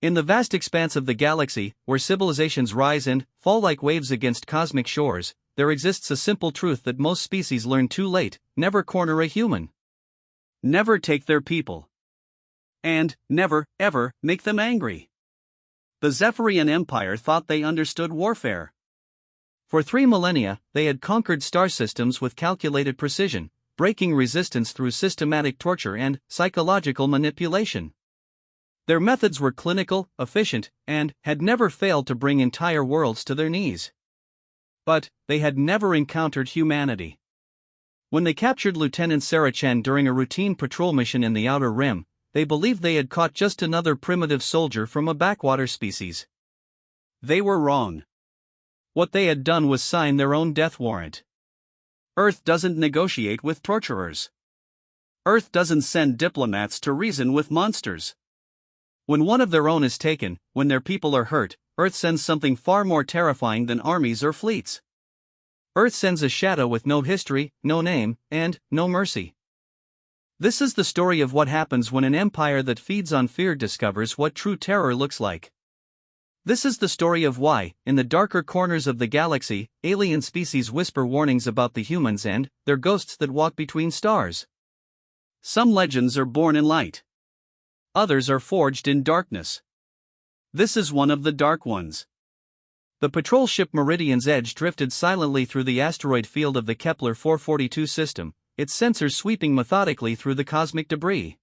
In the vast expanse of the galaxy, where civilizations rise and fall like waves against cosmic shores, there exists a simple truth that most species learn too late: never corner a human. Never take their people. And never, ever, make them angry. The Zephyrian Empire thought they understood warfare. For 3 millennia, they had conquered star systems with calculated precision, breaking resistance through systematic torture and psychological manipulation. Their methods were clinical, efficient, and had never failed to bring entire worlds to their knees. But they had never encountered humanity. When they captured Lieutenant Sarah Chen during a routine patrol mission in the Outer Rim, they believed they had caught just another primitive soldier from a backwater species. They were wrong. What they had done was sign their own death warrant. Earth doesn't negotiate with torturers. Earth doesn't send diplomats to reason with monsters. When one of their own is taken, when their people are hurt, Earth sends something far more terrifying than armies or fleets. Earth sends a shadow with no history, no name, and no mercy. This is the story of what happens when an empire that feeds on fear discovers what true terror looks like. This is the story of why, in the darker corners of the galaxy, alien species whisper warnings about the humans and their ghosts that walk between stars. Some legends are born in light. Others are forged in darkness. This is one of the dark ones. The patrol ship Meridian's Edge drifted silently through the asteroid field of the Kepler 442 system, its sensors sweeping methodically through the cosmic debris.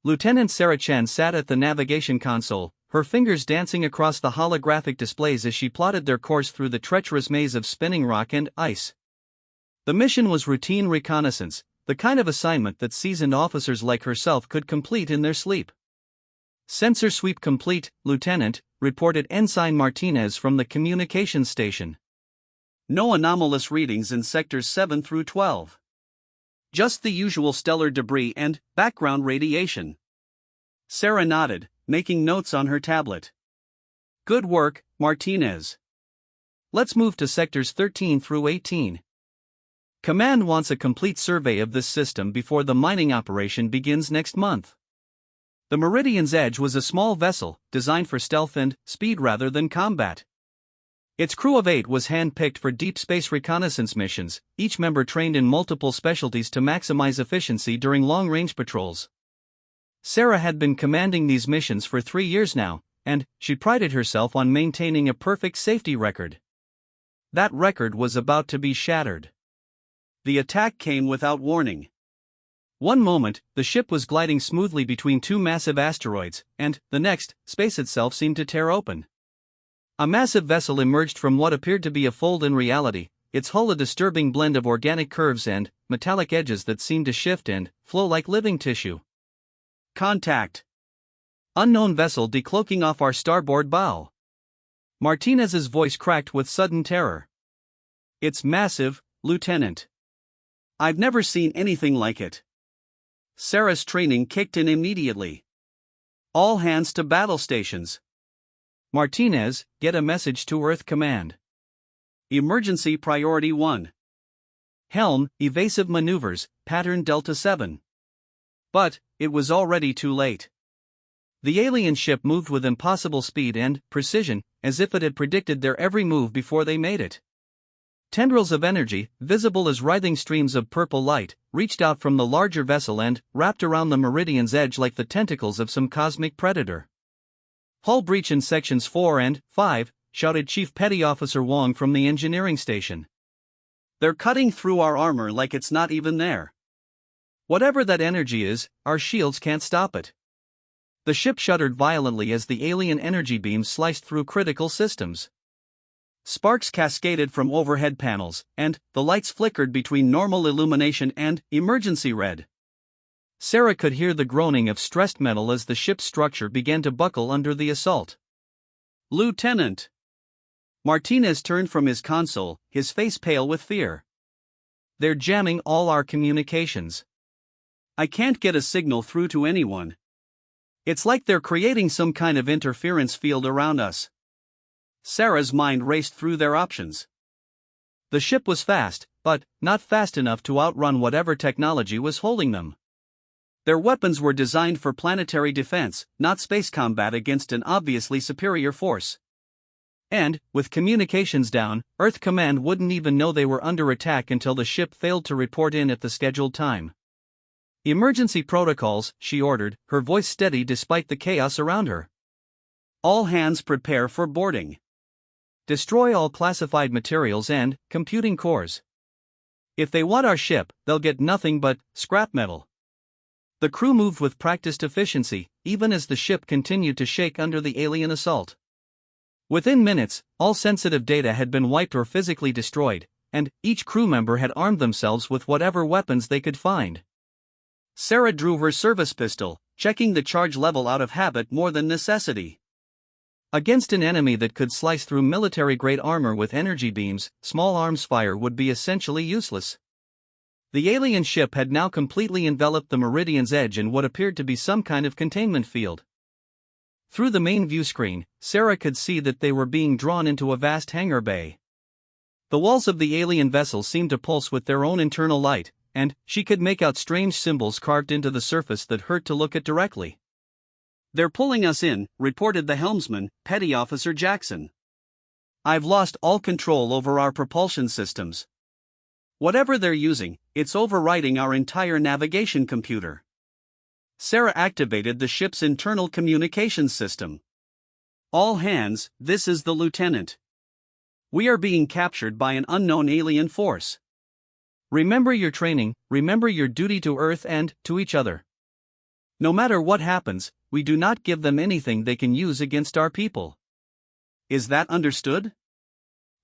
Lieutenant Sarah Chen sat at the navigation console, her fingers dancing across the holographic displays as she plotted their course through the treacherous maze of spinning rock and ice. The mission was routine reconnaissance, the kind of assignment that seasoned officers like herself could complete in their sleep. "Sensor sweep complete, Lieutenant," reported Ensign Martinez from the communications station. "No anomalous readings in sectors 7 through 12. Just the usual stellar debris and background radiation." Sarah nodded, making notes on her tablet. "Good work, Martinez. Let's move to sectors 13 through 18. Command wants a complete survey of this system before the mining operation begins next month." The Meridian's Edge was a small vessel, designed for stealth and speed rather than combat. Its crew of 8 was hand-picked for deep space reconnaissance missions, each member trained in multiple specialties to maximize efficiency during long-range patrols. Sarah had been commanding these missions for 3 years now, and she prided herself on maintaining a perfect safety record. That record was about to be shattered. The attack came without warning. One moment, the ship was gliding smoothly between 2 massive asteroids, and the next, space itself seemed to tear open. A massive vessel emerged from what appeared to be a fold in reality, its hull a disturbing blend of organic curves and metallic edges that seemed to shift and flow like living tissue. "Contact. Unknown vessel decloaking off our starboard bow." Martinez's voice cracked with sudden terror. "It's massive, Lieutenant. I've never seen anything like it." Sarah's training kicked in immediately. "All hands to battle stations. Martinez, get a message to Earth Command. Emergency Priority 1. Helm, evasive maneuvers, pattern Delta 7. But it was already too late. The alien ship moved with impossible speed and precision, as if it had predicted their every move before they made it. Tendrils of energy, visible as writhing streams of purple light, reached out from the larger vessel and wrapped around the Meridian's Edge like the tentacles of some cosmic predator. "Hull breach in sections 4 and 5, shouted Chief Petty Officer Wong from the engineering station. "They're cutting through our armor like it's not even there. Whatever that energy is, our shields can't stop it." The ship shuddered violently as the alien energy beams sliced through critical systems. Sparks cascaded from overhead panels, and the lights flickered between normal illumination and emergency red. Sarah could hear the groaning of stressed metal as the ship's structure began to buckle under the assault. "Lieutenant!" Martinez turned from his console, his face pale with fear. "They're jamming all our communications. I can't get a signal through to anyone. It's like they're creating some kind of interference field around us." Sarah's mind raced through their options. The ship was fast, but not fast enough to outrun whatever technology was holding them. Their weapons were designed for planetary defense, not space combat against an obviously superior force. And, with communications down, Earth Command wouldn't even know they were under attack until the ship failed to report in at the scheduled time. "Emergency protocols," she ordered, her voice steady despite the chaos around her. "All hands prepare for boarding. Destroy all classified materials and computing cores. If they want our ship, they'll get nothing but scrap metal." The crew moved with practiced efficiency, even as the ship continued to shake under the alien assault. Within minutes, all sensitive data had been wiped or physically destroyed, and each crew member had armed themselves with whatever weapons they could find. Sarah drew her service pistol, checking the charge level out of habit more than necessity. Against an enemy that could slice through military-grade armor with energy beams, small arms fire would be essentially useless. The alien ship had now completely enveloped the Meridian's edge in what appeared to be some kind of containment field. Through the main view screen, Sarah could see that they were being drawn into a vast hangar bay. The walls of the alien vessel seemed to pulse with their own internal light, and she could make out strange symbols carved into the surface that hurt to look at directly. "They're pulling us in," reported the helmsman, Petty Officer Jackson. "I've lost all control over our propulsion systems. Whatever they're using, it's overriding our entire navigation computer." Sarah activated the ship's internal communications system. "All hands, this is the lieutenant. We are being captured by an unknown alien force. Remember your training, remember your duty to Earth and to each other. No matter what happens, we do not give them anything they can use against our people. Is that understood?"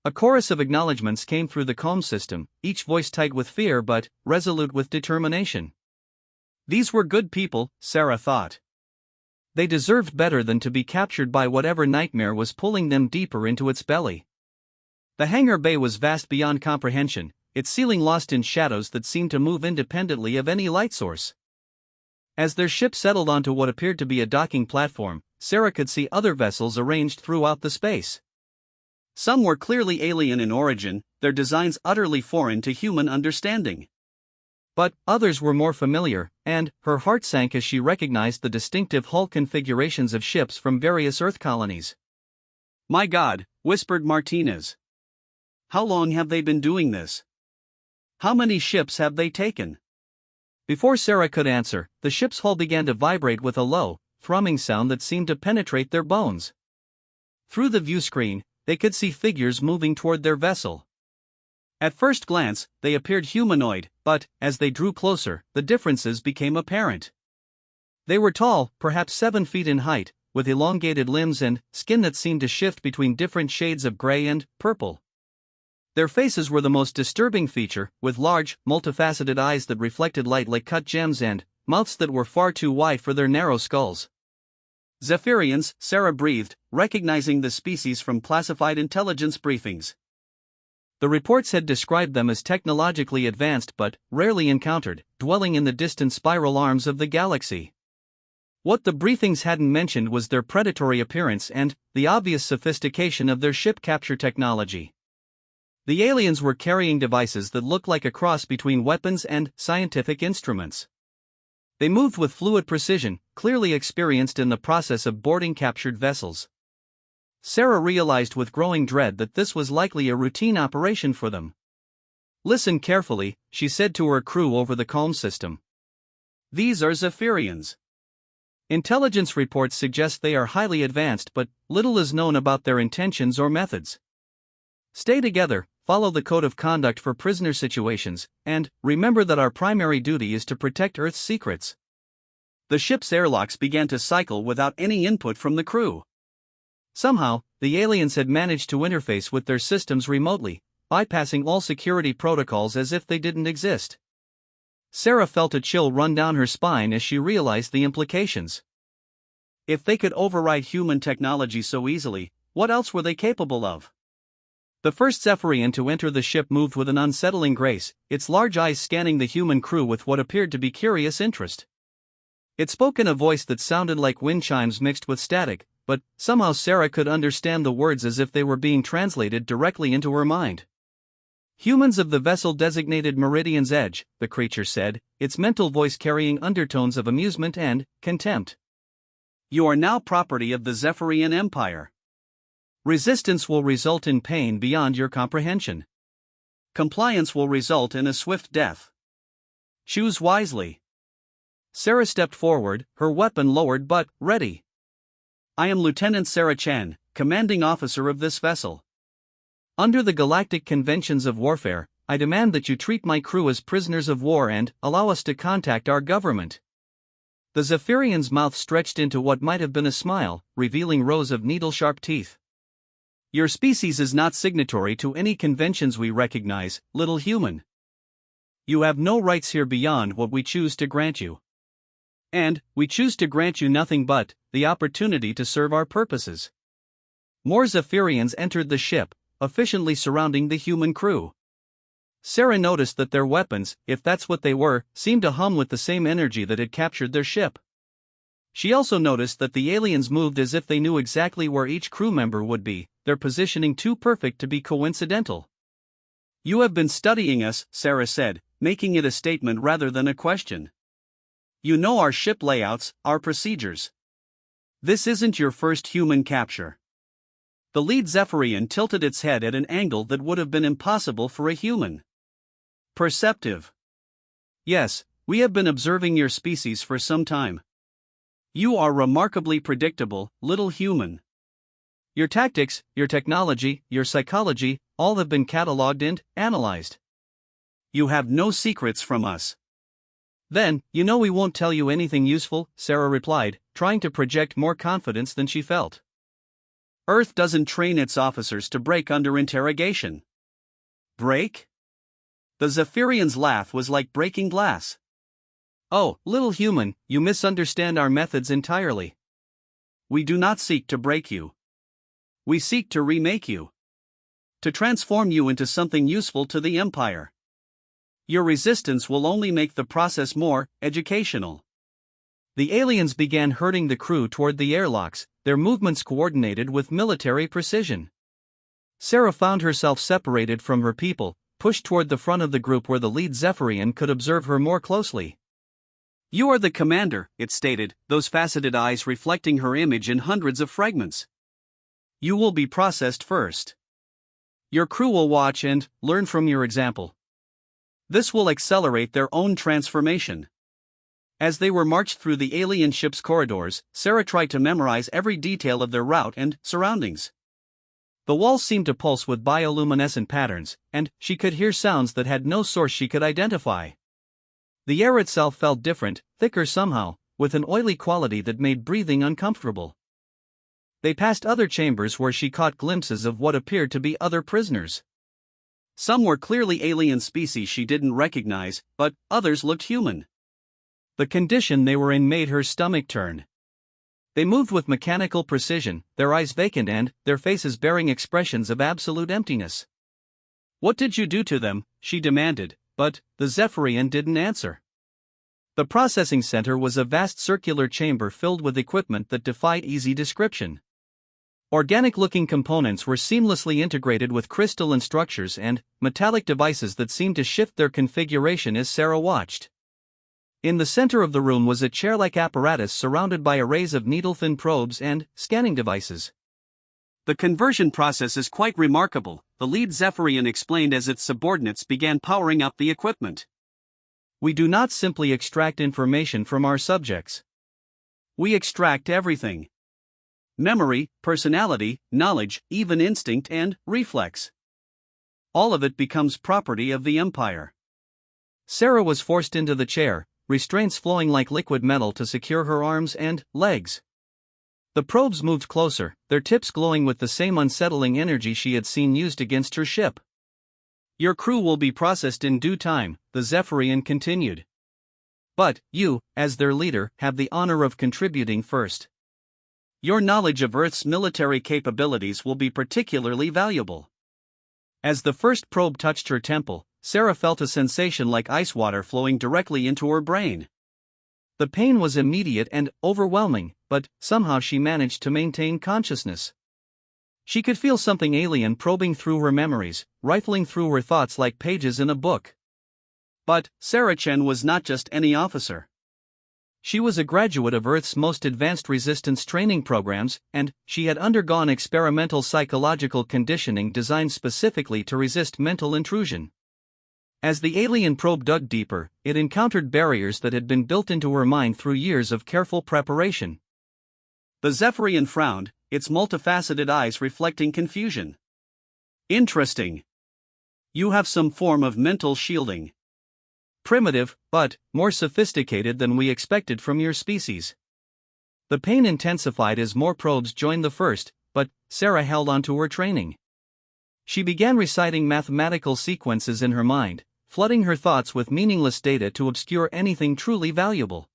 A chorus of acknowledgments came through the comm system, each voice tight with fear but resolute with determination. These were good people, Sarah thought. They deserved better than to be captured by whatever nightmare was pulling them deeper into its belly. The hangar bay was vast beyond comprehension, its ceiling lost in shadows that seemed to move independently of any light source. As their ship settled onto what appeared to be a docking platform, Sarah could see other vessels arranged throughout the space. Some were clearly alien in origin, their designs utterly foreign to human understanding. But others were more familiar, and her heart sank as she recognized the distinctive hull configurations of ships from various Earth colonies. "My God," whispered Martinez. "How long have they been doing this? How many ships have they taken?" Before Sarah could answer, the ship's hull began to vibrate with a low, thrumming sound that seemed to penetrate their bones. Through the view screen, they could see figures moving toward their vessel. At first glance, they appeared humanoid, but, as they drew closer, the differences became apparent. They were tall, perhaps 7 feet in height, with elongated limbs and skin that seemed to shift between different shades of gray and purple. Their faces were the most disturbing feature, with large, multifaceted eyes that reflected light like cut gems and mouths that were far too wide for their narrow skulls. "Zephyrians," Sarah breathed, recognizing the species from classified intelligence briefings. The reports had described them as technologically advanced but rarely encountered, dwelling in the distant spiral arms of the galaxy. What the briefings hadn't mentioned was their predatory appearance and the obvious sophistication of their ship capture technology. The aliens were carrying devices that looked like a cross between weapons and scientific instruments. They moved with fluid precision, clearly experienced in the process of boarding captured vessels. Sarah realized with growing dread that this was likely a routine operation for them. "Listen carefully," she said to her crew over the comm system. "These are Zephyrians. Intelligence reports suggest they are highly advanced, but little is known about their intentions or methods. Stay together, follow the code of conduct for prisoner situations, and remember that our primary duty is to protect Earth's secrets." The ship's airlocks began to cycle without any input from the crew. Somehow, the aliens had managed to interface with their systems remotely, bypassing all security protocols as if they didn't exist. Sarah felt a chill run down her spine as she realized the implications. If they could override human technology so easily, what else were they capable of? The first Zephyrian to enter the ship moved with an unsettling grace, its large eyes scanning the human crew with what appeared to be curious interest. It spoke in a voice that sounded like wind chimes mixed with static, but somehow Sarah could understand the words as if they were being translated directly into her mind. Humans of the vessel designated Meridian's Edge, the creature said, its mental voice carrying undertones of amusement and contempt. You are now property of the Zephyrian Empire. Resistance will result in pain beyond your comprehension. Compliance will result in a swift death. Choose wisely. Sarah stepped forward, her weapon lowered but ready. I am Lieutenant Sarah Chan, commanding officer of this vessel. Under the Galactic Conventions of Warfare, I demand that you treat my crew as prisoners of war and allow us to contact our government. The Zephyrian's mouth stretched into what might have been a smile, revealing rows of needle-sharp teeth. Your species is not signatory to any conventions we recognize, little human. You have no rights here beyond what we choose to grant you. And we choose to grant you nothing but the opportunity to serve our purposes. More Zephyrians entered the ship, efficiently surrounding the human crew. Sarah noticed that their weapons, if that's what they were, seemed to hum with the same energy that had captured their ship. She also noticed that the aliens moved as if they knew exactly where each crew member would be, their positioning too perfect to be coincidental. You have been studying us, Sarah said, making it a statement rather than a question. You know our ship layouts, our procedures. This isn't your first human capture. The lead Zephyrian tilted its head at an angle that would have been impossible for a human. Perceptive. Yes, we have been observing your species for some time. You are remarkably predictable, little human. Your tactics, your technology, your psychology, all have been catalogued and analyzed. You have no secrets from us. Then, you know we won't tell you anything useful, Sarah replied, trying to project more confidence than she felt. Earth doesn't train its officers to break under interrogation. Break? The Zephyrian's laugh was like breaking glass. Oh, little human, you misunderstand our methods entirely. We do not seek to break you. We seek to remake you. To transform you into something useful to the Empire. Your resistance will only make the process more educational. The aliens began herding the crew toward the airlocks, their movements coordinated with military precision. Sarah found herself separated from her people, pushed toward the front of the group where the lead Zephyrian could observe her more closely. You are the commander, it stated, those faceted eyes reflecting her image in hundreds of fragments. You will be processed first. Your crew will watch and learn from your example. This will accelerate their own transformation. As they were marched through the alien ship's corridors, Sarah tried to memorize every detail of their route and surroundings. The walls seemed to pulse with bioluminescent patterns, and she could hear sounds that had no source she could identify. The air itself felt different, thicker somehow, with an oily quality that made breathing uncomfortable. They passed other chambers where she caught glimpses of what appeared to be other prisoners. Some were clearly alien species she didn't recognize, but others looked human. The condition they were in made her stomach turn. They moved with mechanical precision, their eyes vacant and their faces bearing expressions of absolute emptiness. What did you do to them? She demanded, but the Zephyrian didn't answer. The processing center was a vast circular chamber filled with equipment that defied easy description. Organic-looking components were seamlessly integrated with crystalline structures and metallic devices that seemed to shift their configuration as Sarah watched. In the center of the room was a chair-like apparatus surrounded by arrays of needle-thin probes and scanning devices. The conversion process is quite remarkable, the lead Zephyrian explained as its subordinates began powering up the equipment. We do not simply extract information from our subjects. We extract everything. Memory, personality, knowledge, even instinct and reflex. All of it becomes property of the Empire. Sarah was forced into the chair, restraints flowing like liquid metal to secure her arms and legs. The probes moved closer, their tips glowing with the same unsettling energy she had seen used against her ship. Your crew will be processed in due time, the Zephyrian continued. But, you, as their leader, have the honor of contributing first. Your knowledge of Earth's military capabilities will be particularly valuable. As the first probe touched her temple, Sarah felt a sensation like ice water flowing directly into her brain. The pain was immediate and overwhelming, but somehow she managed to maintain consciousness. She could feel something alien probing through her memories, rifling through her thoughts like pages in a book. But Sarah Chen was not just any officer. She was a graduate of Earth's most advanced resistance training programs, and she had undergone experimental psychological conditioning designed specifically to resist mental intrusion. As the alien probe dug deeper, it encountered barriers that had been built into her mind through years of careful preparation. The Zephyrian frowned, its multifaceted eyes reflecting confusion. Interesting. You have some form of mental shielding. Primitive, but more sophisticated than we expected from your species. The pain intensified as more probes joined the first, but Sarah held on to her training. She began reciting mathematical sequences in her mind, flooding her thoughts with meaningless data to obscure anything truly valuable.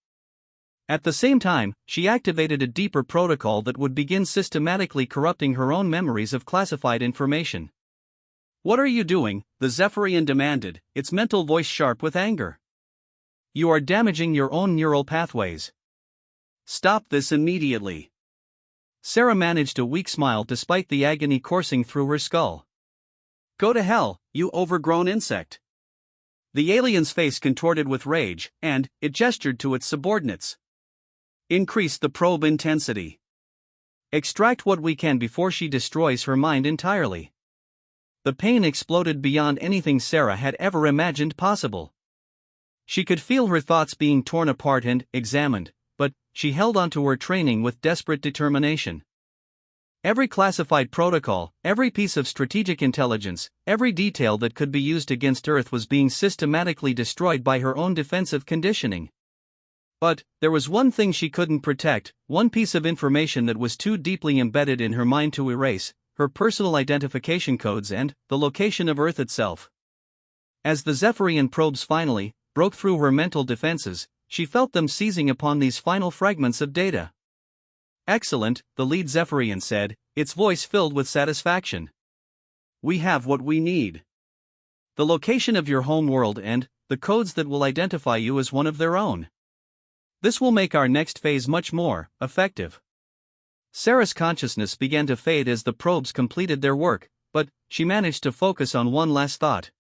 At the same time, she activated a deeper protocol that would begin systematically corrupting her own memories of classified information. "What are you doing?" the Zephyrian demanded, its mental voice sharp with anger. "You are damaging your own neural pathways. Stop this immediately." Sarah managed a weak smile despite the agony coursing through her skull. "Go to hell, you overgrown insect." The alien's face contorted with rage, and it gestured to its subordinates. "Increase the probe intensity. Extract what we can before she destroys her mind entirely." The pain exploded beyond anything Sarah had ever imagined possible. She could feel her thoughts being torn apart and examined, but she held onto her training with desperate determination. Every classified protocol, every piece of strategic intelligence, every detail that could be used against Earth was being systematically destroyed by her own defensive conditioning. But there was one thing she couldn't protect, one piece of information that was too deeply embedded in her mind to erase: her personal identification codes and the location of Earth itself. As the Zephyrian probes finally broke through her mental defenses, she felt them seizing upon these final fragments of data. "Excellent," the lead Zephyrian said, its voice filled with satisfaction. "We have what we need. The location of your home world and the codes that will identify you as one of their own. This will make our next phase much more effective." Sarah's consciousness began to fade as the probes completed their work, but she managed to focus on one last thought.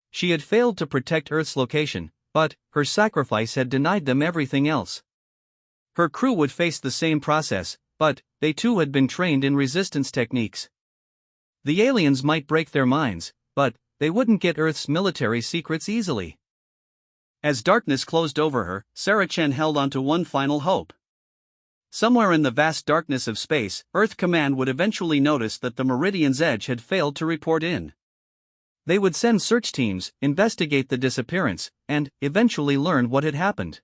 She had failed to protect Earth's location, but her sacrifice had denied them everything else. Her crew would face the same process, but they too had been trained in resistance techniques. The aliens might break their minds, but they wouldn't get Earth's military secrets easily. As darkness closed over her, Sarah Chen held on to one final hope. Somewhere in the vast darkness of space, Earth Command would eventually notice that the Meridian's edge had failed to report in. They would send search teams, investigate the disappearance, and eventually learn what had happened.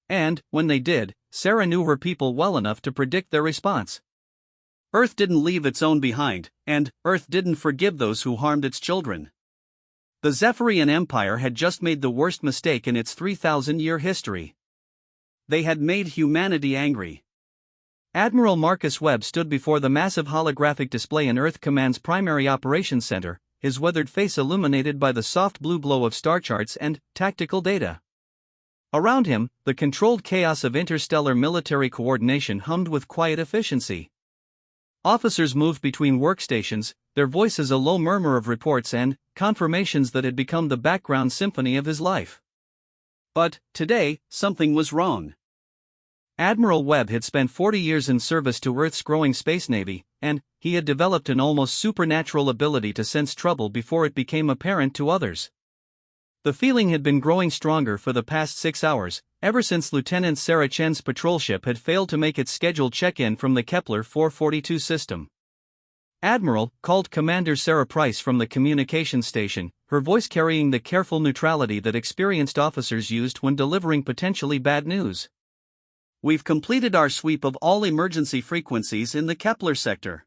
And, when they did, Sarah knew her people well enough to predict their response. Earth didn't leave its own behind, and Earth didn't forgive those who harmed its children. The Zephyrian Empire had just made the worst mistake in its 3,000-year history. They had made humanity angry. Admiral Marcus Webb stood before the massive holographic display in Earth Command's primary operations center, his weathered face illuminated by the soft blue glow of star charts and tactical data. Around him, the controlled chaos of interstellar military coordination hummed with quiet efficiency. Officers moved between workstations, their voices a low murmur of reports and confirmations that had become the background symphony of his life. But today, something was wrong. Admiral Webb had spent 40 years in service to Earth's growing space navy, and he had developed an almost supernatural ability to sense trouble before it became apparent to others. The feeling had been growing stronger for the past 6 hours, ever since Lieutenant Sarah Chen's patrol ship had failed to make its scheduled check-in from the Kepler 442 system. "Admiral," called Commander Sarah Price from the communication station, her voice carrying the careful neutrality that experienced officers used when delivering potentially bad news. "We've completed our sweep of all emergency frequencies in the Kepler sector.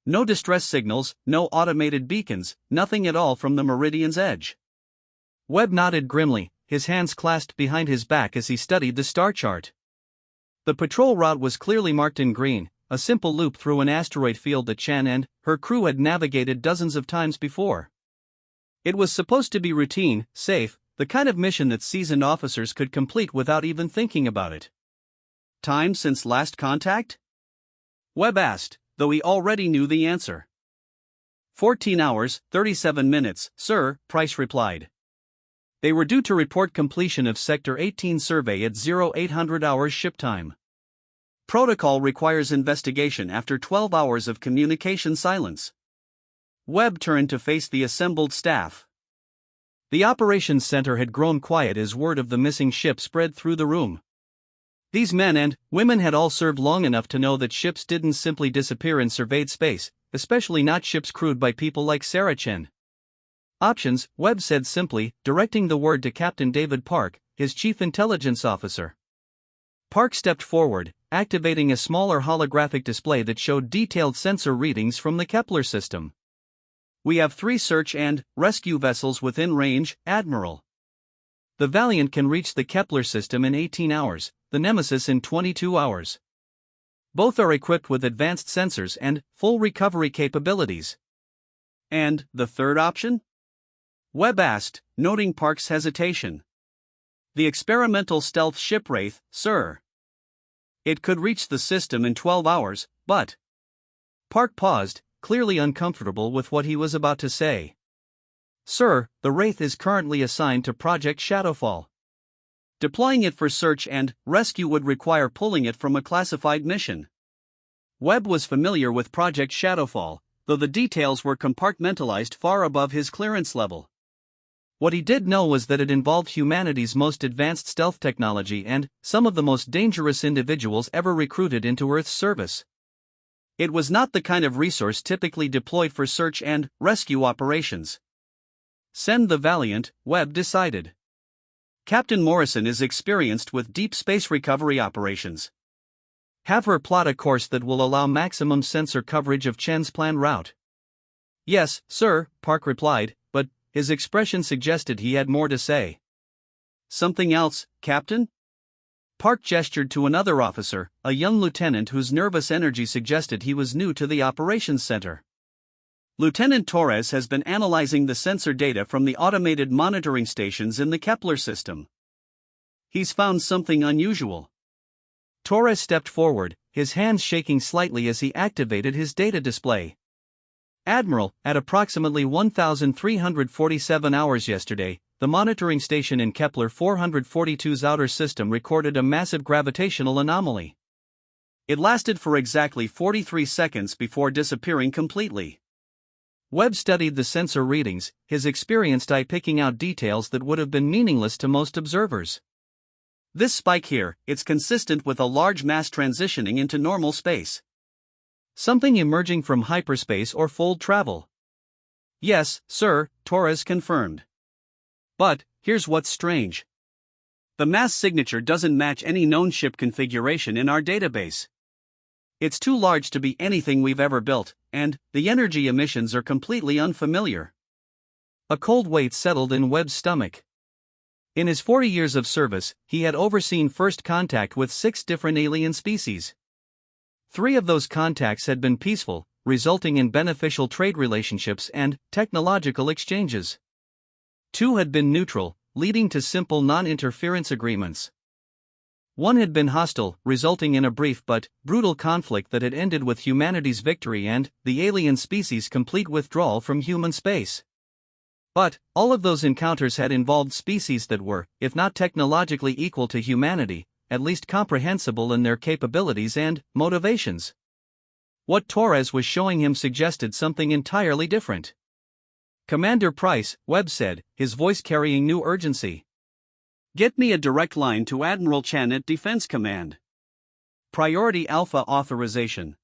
No distress signals, no automated beacons, nothing at all from the Meridian's edge." Webb nodded grimly, his hands clasped behind his back as he studied the star chart. The patrol route was clearly marked in green, a simple loop through an asteroid field that Chen and her crew had navigated dozens of times before. It was supposed to be routine, safe, the kind of mission that seasoned officers could complete without even thinking about it. "Time since last contact?" Webb asked, though he already knew the answer. 14 hours, 37 minutes, sir, Price replied. They were due to report completion of Sector 18 survey at 0800 hours ship time. Protocol requires investigation after 12 hours of communication silence. Webb turned to face the assembled staff. The operations center had grown quiet as word of the missing ship spread through the room. These men and women had all served long enough to know that ships didn't simply disappear in surveyed space, especially not ships crewed by people like Sarah Chen. Options, Webb said simply, directing the word to Captain David Park, his chief intelligence officer. Park stepped forward, activating a smaller holographic display that showed detailed sensor readings from the Kepler system. We have 3 search and rescue vessels within range, Admiral. The Valiant can reach the Kepler system in 18 hours, the Nemesis in 22 hours. Both are equipped with advanced sensors and full recovery capabilities. And the third option? Webb asked, noting Park's hesitation. The experimental stealth ship Wraith, sir. It could reach the system in 12 hours, but... Park paused, clearly uncomfortable with what he was about to say. Sir, the Wraith is currently assigned to Project Shadowfall. Deploying it for search and rescue would require pulling it from a classified mission. Webb was familiar with Project Shadowfall, though the details were compartmentalized far above his clearance level. What he did know was that it involved humanity's most advanced stealth technology and some of the most dangerous individuals ever recruited into Earth's service. It was not the kind of resource typically deployed for search and rescue operations. Send the Valiant, Webb decided. Captain Morrison is experienced with deep space recovery operations. Have her plot a course that will allow maximum sensor coverage of Chen's planned route. Yes, sir, Park replied, but his expression suggested he had more to say. Something else, Captain? Park gestured to another officer, a young lieutenant whose nervous energy suggested he was new to the operations center. Lieutenant Torres has been analyzing the sensor data from the automated monitoring stations in the Kepler system. He's found something unusual. Torres stepped forward, his hands shaking slightly as he activated his data display. Admiral, at approximately 1,347 hours yesterday, the monitoring station in Kepler 442's outer system recorded a massive gravitational anomaly. It lasted for exactly 43 seconds before disappearing completely. Webb studied the sensor readings, his experienced eye picking out details that would have been meaningless to most observers. This spike here, it's consistent with a large mass transitioning into normal space. Something emerging from hyperspace or fold travel. Yes, sir, Torres confirmed. But, here's what's strange. The mass signature doesn't match any known ship configuration in our database. It's too large to be anything we've ever built, and the energy emissions are completely unfamiliar. A cold weight settled in Webb's stomach. In his 40 years of service, he had overseen first contact with 6 different alien species. 3 of those contacts had been peaceful, resulting in beneficial trade relationships and technological exchanges. 2 had been neutral, leading to simple non-interference agreements. 1 had been hostile, resulting in a brief but brutal conflict that had ended with humanity's victory and the alien species' complete withdrawal from human space. But all of those encounters had involved species that were, if not technologically equal to humanity, at least comprehensible in their capabilities and motivations. What Torres was showing him suggested something entirely different. Commander Price, Webb said, his voice carrying new urgency. Get me a direct line to Admiral Chen at Defense Command. Priority Alpha authorization.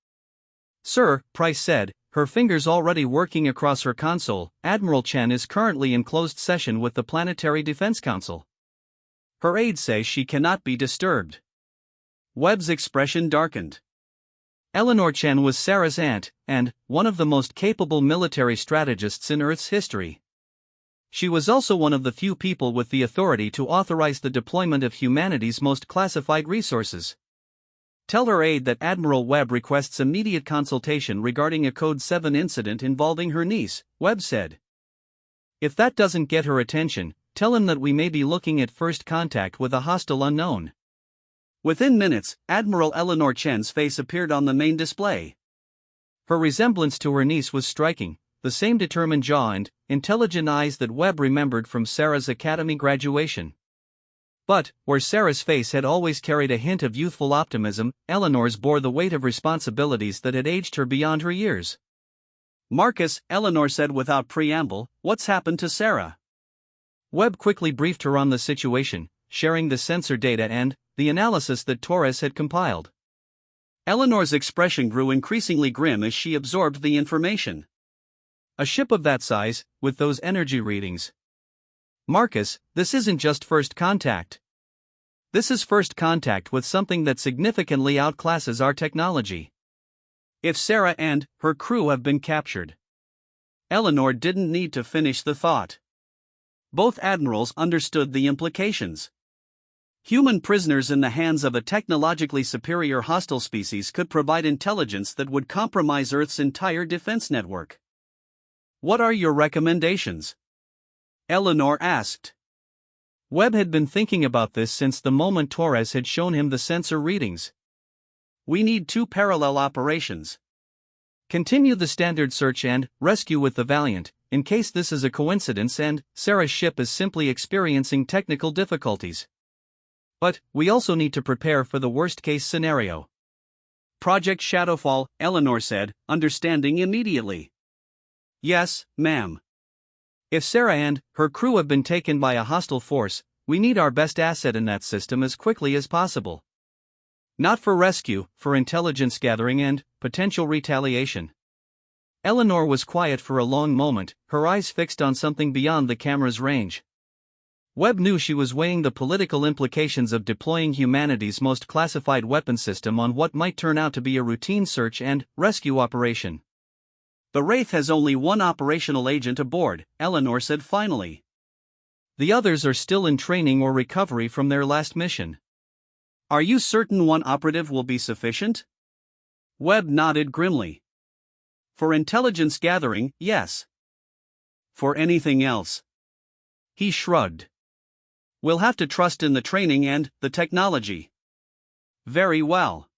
Sir, Price said, her fingers already working across her console. Admiral Chen is currently in closed session with the Planetary Defense Council. Her aides say she cannot be disturbed. Webb's expression darkened. Eleanor Chen was Sarah's aunt, and one of the most capable military strategists in Earth's history. She was also one of the few people with the authority to authorize the deployment of humanity's most classified resources. Tell her aide that Admiral Webb requests immediate consultation regarding a Code 7 incident involving her niece, Webb said. If that doesn't get her attention, tell him that we may be looking at first contact with a hostile unknown. Within minutes, Admiral Eleanor Chen's face appeared on the main display. Her resemblance to her niece was striking, the same determined jaw and intelligent eyes that Webb remembered from Sarah's academy graduation. But, where Sarah's face had always carried a hint of youthful optimism, Eleanor's bore the weight of responsibilities that had aged her beyond her years. "Marcus," Eleanor said without preamble, "what's happened to Sarah?" Webb quickly briefed her on the situation, sharing the sensor data and the analysis that Torres had compiled. Eleanor's expression grew increasingly grim as she absorbed the information. A ship of that size, with those energy readings. Marcus, this isn't just first contact. This is first contact with something that significantly outclasses our technology. If Sarah and her crew have been captured. Eleanor didn't need to finish the thought. Both admirals understood the implications. Human prisoners in the hands of a technologically superior hostile species could provide intelligence that would compromise Earth's entire defense network. "What are your recommendations?" Eleanor asked. Webb had been thinking about this since the moment Torres had shown him the sensor readings. "We need 2 parallel operations. Continue the standard search and rescue with the Valiant, in case this is a coincidence and Sarah's ship is simply experiencing technical difficulties. But we also need to prepare for the worst-case scenario." "Project Shadowfall," Eleanor said, understanding immediately. "Yes, ma'am." If Sarah and her crew have been taken by a hostile force, we need our best asset in that system as quickly as possible. Not for rescue, for intelligence gathering and potential retaliation. Eleanor was quiet for a long moment, her eyes fixed on something beyond the camera's range. Webb knew she was weighing the political implications of deploying humanity's most classified weapon system on what might turn out to be a routine search and rescue operation. "The Wraith has only one operational agent aboard," Eleanor said finally. "The others are still in training or recovery from their last mission." "Are you certain one operative will be sufficient?" Webb nodded grimly. "For intelligence gathering, yes. For anything else?" He shrugged. "We'll have to trust in the training and the technology." "Very well.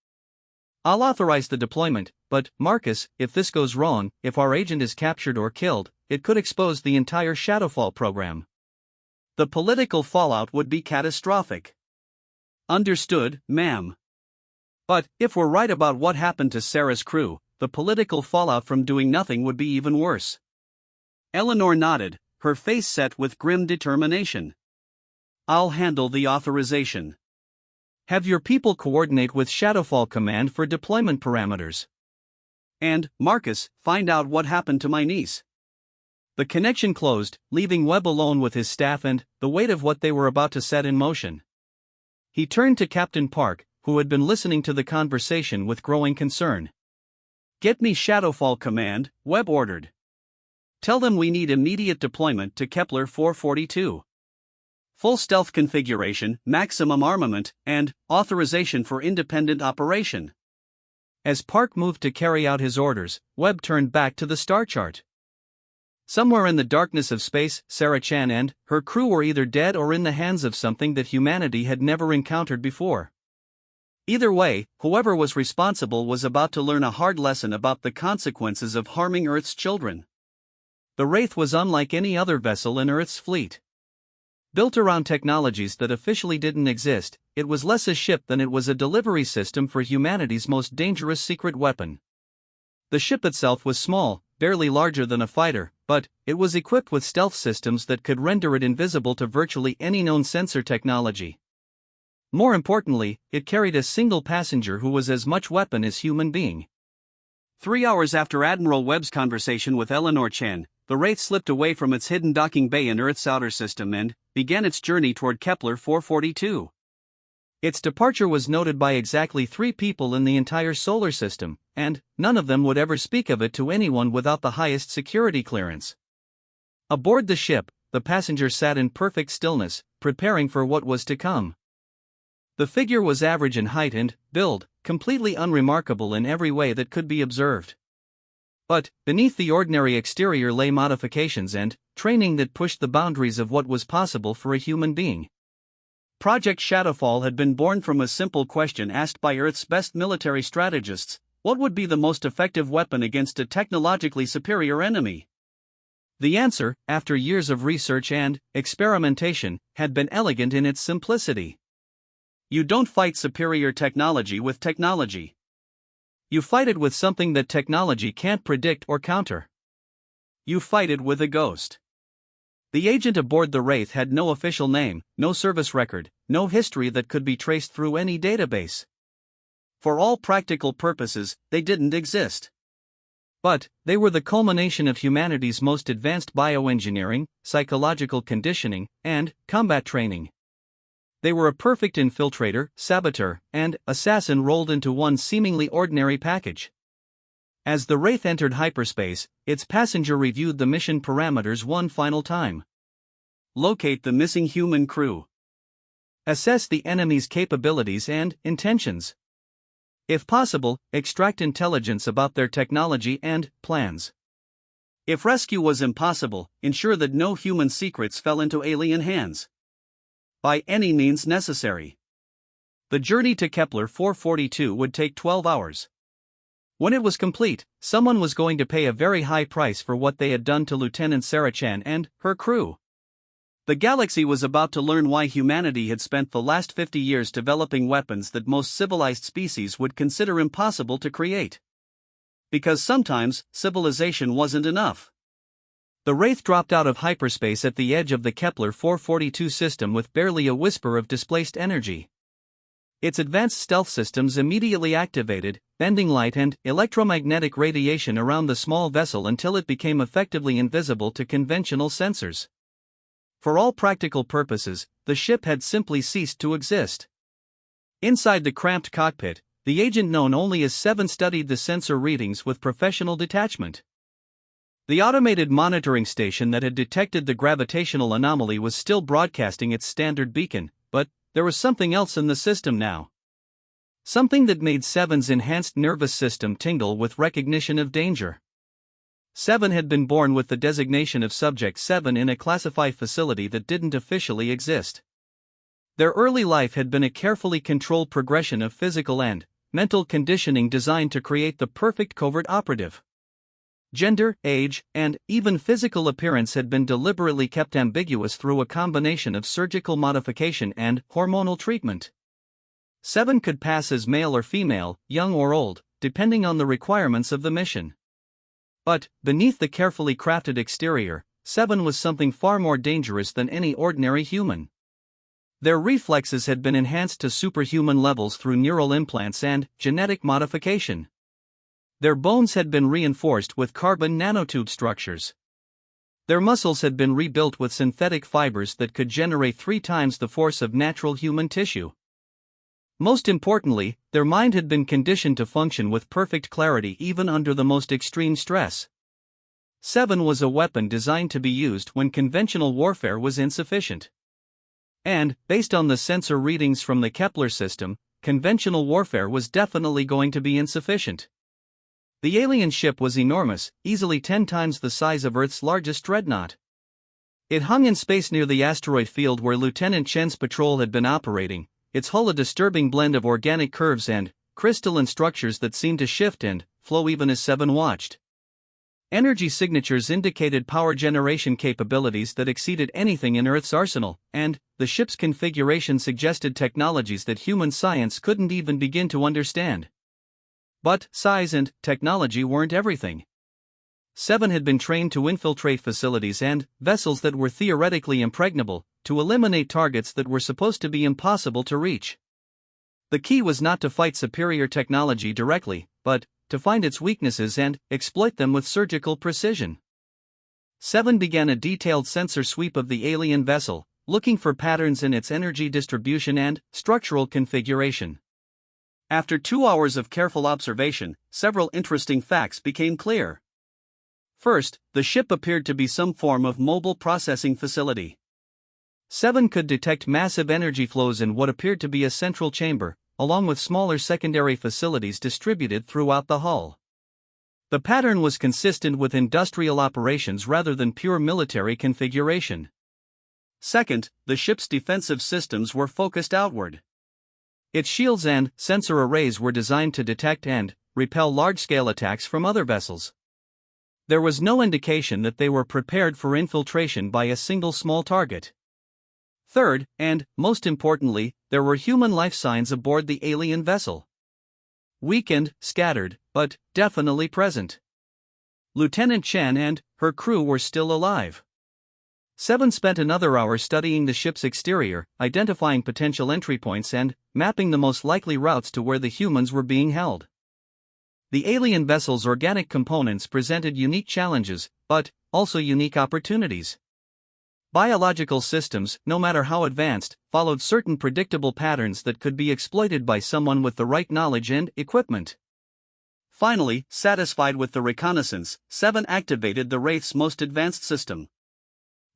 I'll authorize the deployment, but, Marcus, if this goes wrong, if our agent is captured or killed, it could expose the entire Shadowfall program. The political fallout would be catastrophic." "Understood, ma'am. But, if we're right about what happened to Sarah's crew, the political fallout from doing nothing would be even worse." Eleanor nodded, her face set with grim determination. "I'll handle the authorization." "Have your people coordinate with Shadowfall Command for deployment parameters. And, Marcus, find out what happened to my niece." The connection closed, leaving Webb alone with his staff and the weight of what they were about to set in motion. He turned to Captain Park, who had been listening to the conversation with growing concern. "Get me Shadowfall Command," Webb ordered. "Tell them we need immediate deployment to Kepler 442. Full stealth configuration, maximum armament, and authorization for independent operation." As Park moved to carry out his orders, Webb turned back to the star chart. Somewhere in the darkness of space, Sarah Chan and her crew were either dead or in the hands of something that humanity had never encountered before. Either way, whoever was responsible was about to learn a hard lesson about the consequences of harming Earth's children. The Wraith was unlike any other vessel in Earth's fleet. Built around technologies that officially didn't exist, it was less a ship than it was a delivery system for humanity's most dangerous secret weapon. The ship itself was small, barely larger than a fighter, but it was equipped with stealth systems that could render it invisible to virtually any known sensor technology. More importantly, it carried a single passenger who was as much weapon as human being. 3 hours after Admiral Webb's conversation with Eleanor Chen, the Wraith slipped away from its hidden docking bay in Earth's outer system and began its journey toward Kepler 442. Its departure was noted by exactly 3 people in the entire solar system, and none of them would ever speak of it to anyone without the highest security clearance. Aboard the ship, the passenger sat in perfect stillness, preparing for what was to come. The figure was average in height and build, completely unremarkable in every way that could be observed. But, beneath the ordinary exterior lay modifications and training that pushed the boundaries of what was possible for a human being. Project Shadowfall had been born from a simple question asked by Earth's best military strategists: What would be the most effective weapon against a technologically superior enemy? The answer, after years of research and experimentation, had been elegant in its simplicity. You don't fight superior technology with technology. You fight it with something that technology can't predict or counter. You fight it with a ghost. The agent aboard the Wraith had no official name, no service record, no history that could be traced through any database. For all practical purposes, they didn't exist. But they were the culmination of humanity's most advanced bioengineering, psychological conditioning, and combat training. They were a perfect infiltrator, saboteur, and assassin rolled into one seemingly ordinary package. As the Wraith entered hyperspace, its passenger reviewed the mission parameters one final time. Locate the missing human crew. Assess the enemy's capabilities and intentions. If possible, extract intelligence about their technology and plans. If rescue was impossible, ensure that no human secrets fell into alien hands. By any means necessary. The journey to Kepler 442 would take 12 hours. When it was complete, someone was going to pay a very high price for what they had done to Lieutenant Sarah Chan and her crew. The galaxy was about to learn why humanity had spent the last 50 years developing weapons that most civilized species would consider impossible to create. Because sometimes, civilization wasn't enough. The Wraith dropped out of hyperspace at the edge of the Kepler 442 system with barely a whisper of displaced energy. Its advanced stealth systems immediately activated, bending light and electromagnetic radiation around the small vessel until it became effectively invisible to conventional sensors. For all practical purposes, the ship had simply ceased to exist. Inside the cramped cockpit, the agent known only as Seven studied the sensor readings with professional detachment. The automated monitoring station that had detected the gravitational anomaly was still broadcasting its standard beacon, but there was something else in the system now. Something that made Seven's enhanced nervous system tingle with recognition of danger. Seven had been born with the designation of Subject 7 in a classified facility that didn't officially exist. Their early life had been a carefully controlled progression of physical and mental conditioning designed to create the perfect covert operative. Gender, age, and even physical appearance had been deliberately kept ambiguous through a combination of surgical modification and hormonal treatment. Seven could pass as male or female, young or old, depending on the requirements of the mission. But, beneath the carefully crafted exterior, Seven was something far more dangerous than any ordinary human. Their reflexes had been enhanced to superhuman levels through neural implants and genetic modification. Their bones had been reinforced with carbon nanotube structures. Their muscles had been rebuilt with synthetic fibers that could generate 3 times the force of natural human tissue. Most importantly, their mind had been conditioned to function with perfect clarity even under the most extreme stress. Seven was a weapon designed to be used when conventional warfare was insufficient. And, based on the sensor readings from the Kepler system, conventional warfare was definitely going to be insufficient. The alien ship was enormous, easily 10 times the size of Earth's largest dreadnought. It hung in space near the asteroid field where Lieutenant Chen's patrol had been operating, its hull a disturbing blend of organic curves and crystalline structures that seemed to shift and flow even as Seven watched. Energy signatures indicated power generation capabilities that exceeded anything in Earth's arsenal, and the ship's configuration suggested technologies that human science couldn't even begin to understand. But size and technology weren't everything. Seven had been trained to infiltrate facilities and vessels that were theoretically impregnable, to eliminate targets that were supposed to be impossible to reach. The key was not to fight superior technology directly, but to find its weaknesses and exploit them with surgical precision. Seven began a detailed sensor sweep of the alien vessel, looking for patterns in its energy distribution and structural configuration. After 2 hours of careful observation, several interesting facts became clear. First, the ship appeared to be some form of mobile processing facility. Seven could detect massive energy flows in what appeared to be a central chamber, along with smaller secondary facilities distributed throughout the hull. The pattern was consistent with industrial operations rather than pure military configuration. Second, the ship's defensive systems were focused outward. Its shields and sensor arrays were designed to detect and repel large-scale attacks from other vessels. There was no indication that they were prepared for infiltration by a single small target. Third, and most importantly, there were human life signs aboard the alien vessel. Weakened, scattered, but definitely present. Lieutenant Chen and her crew were still alive. Seven spent another hour studying the ship's exterior, identifying potential entry points and mapping the most likely routes to where the humans were being held. The alien vessel's organic components presented unique challenges, but also unique opportunities. Biological systems, no matter how advanced, followed certain predictable patterns that could be exploited by someone with the right knowledge and equipment. Finally, satisfied with the reconnaissance, Seven activated the Wraith's most advanced system.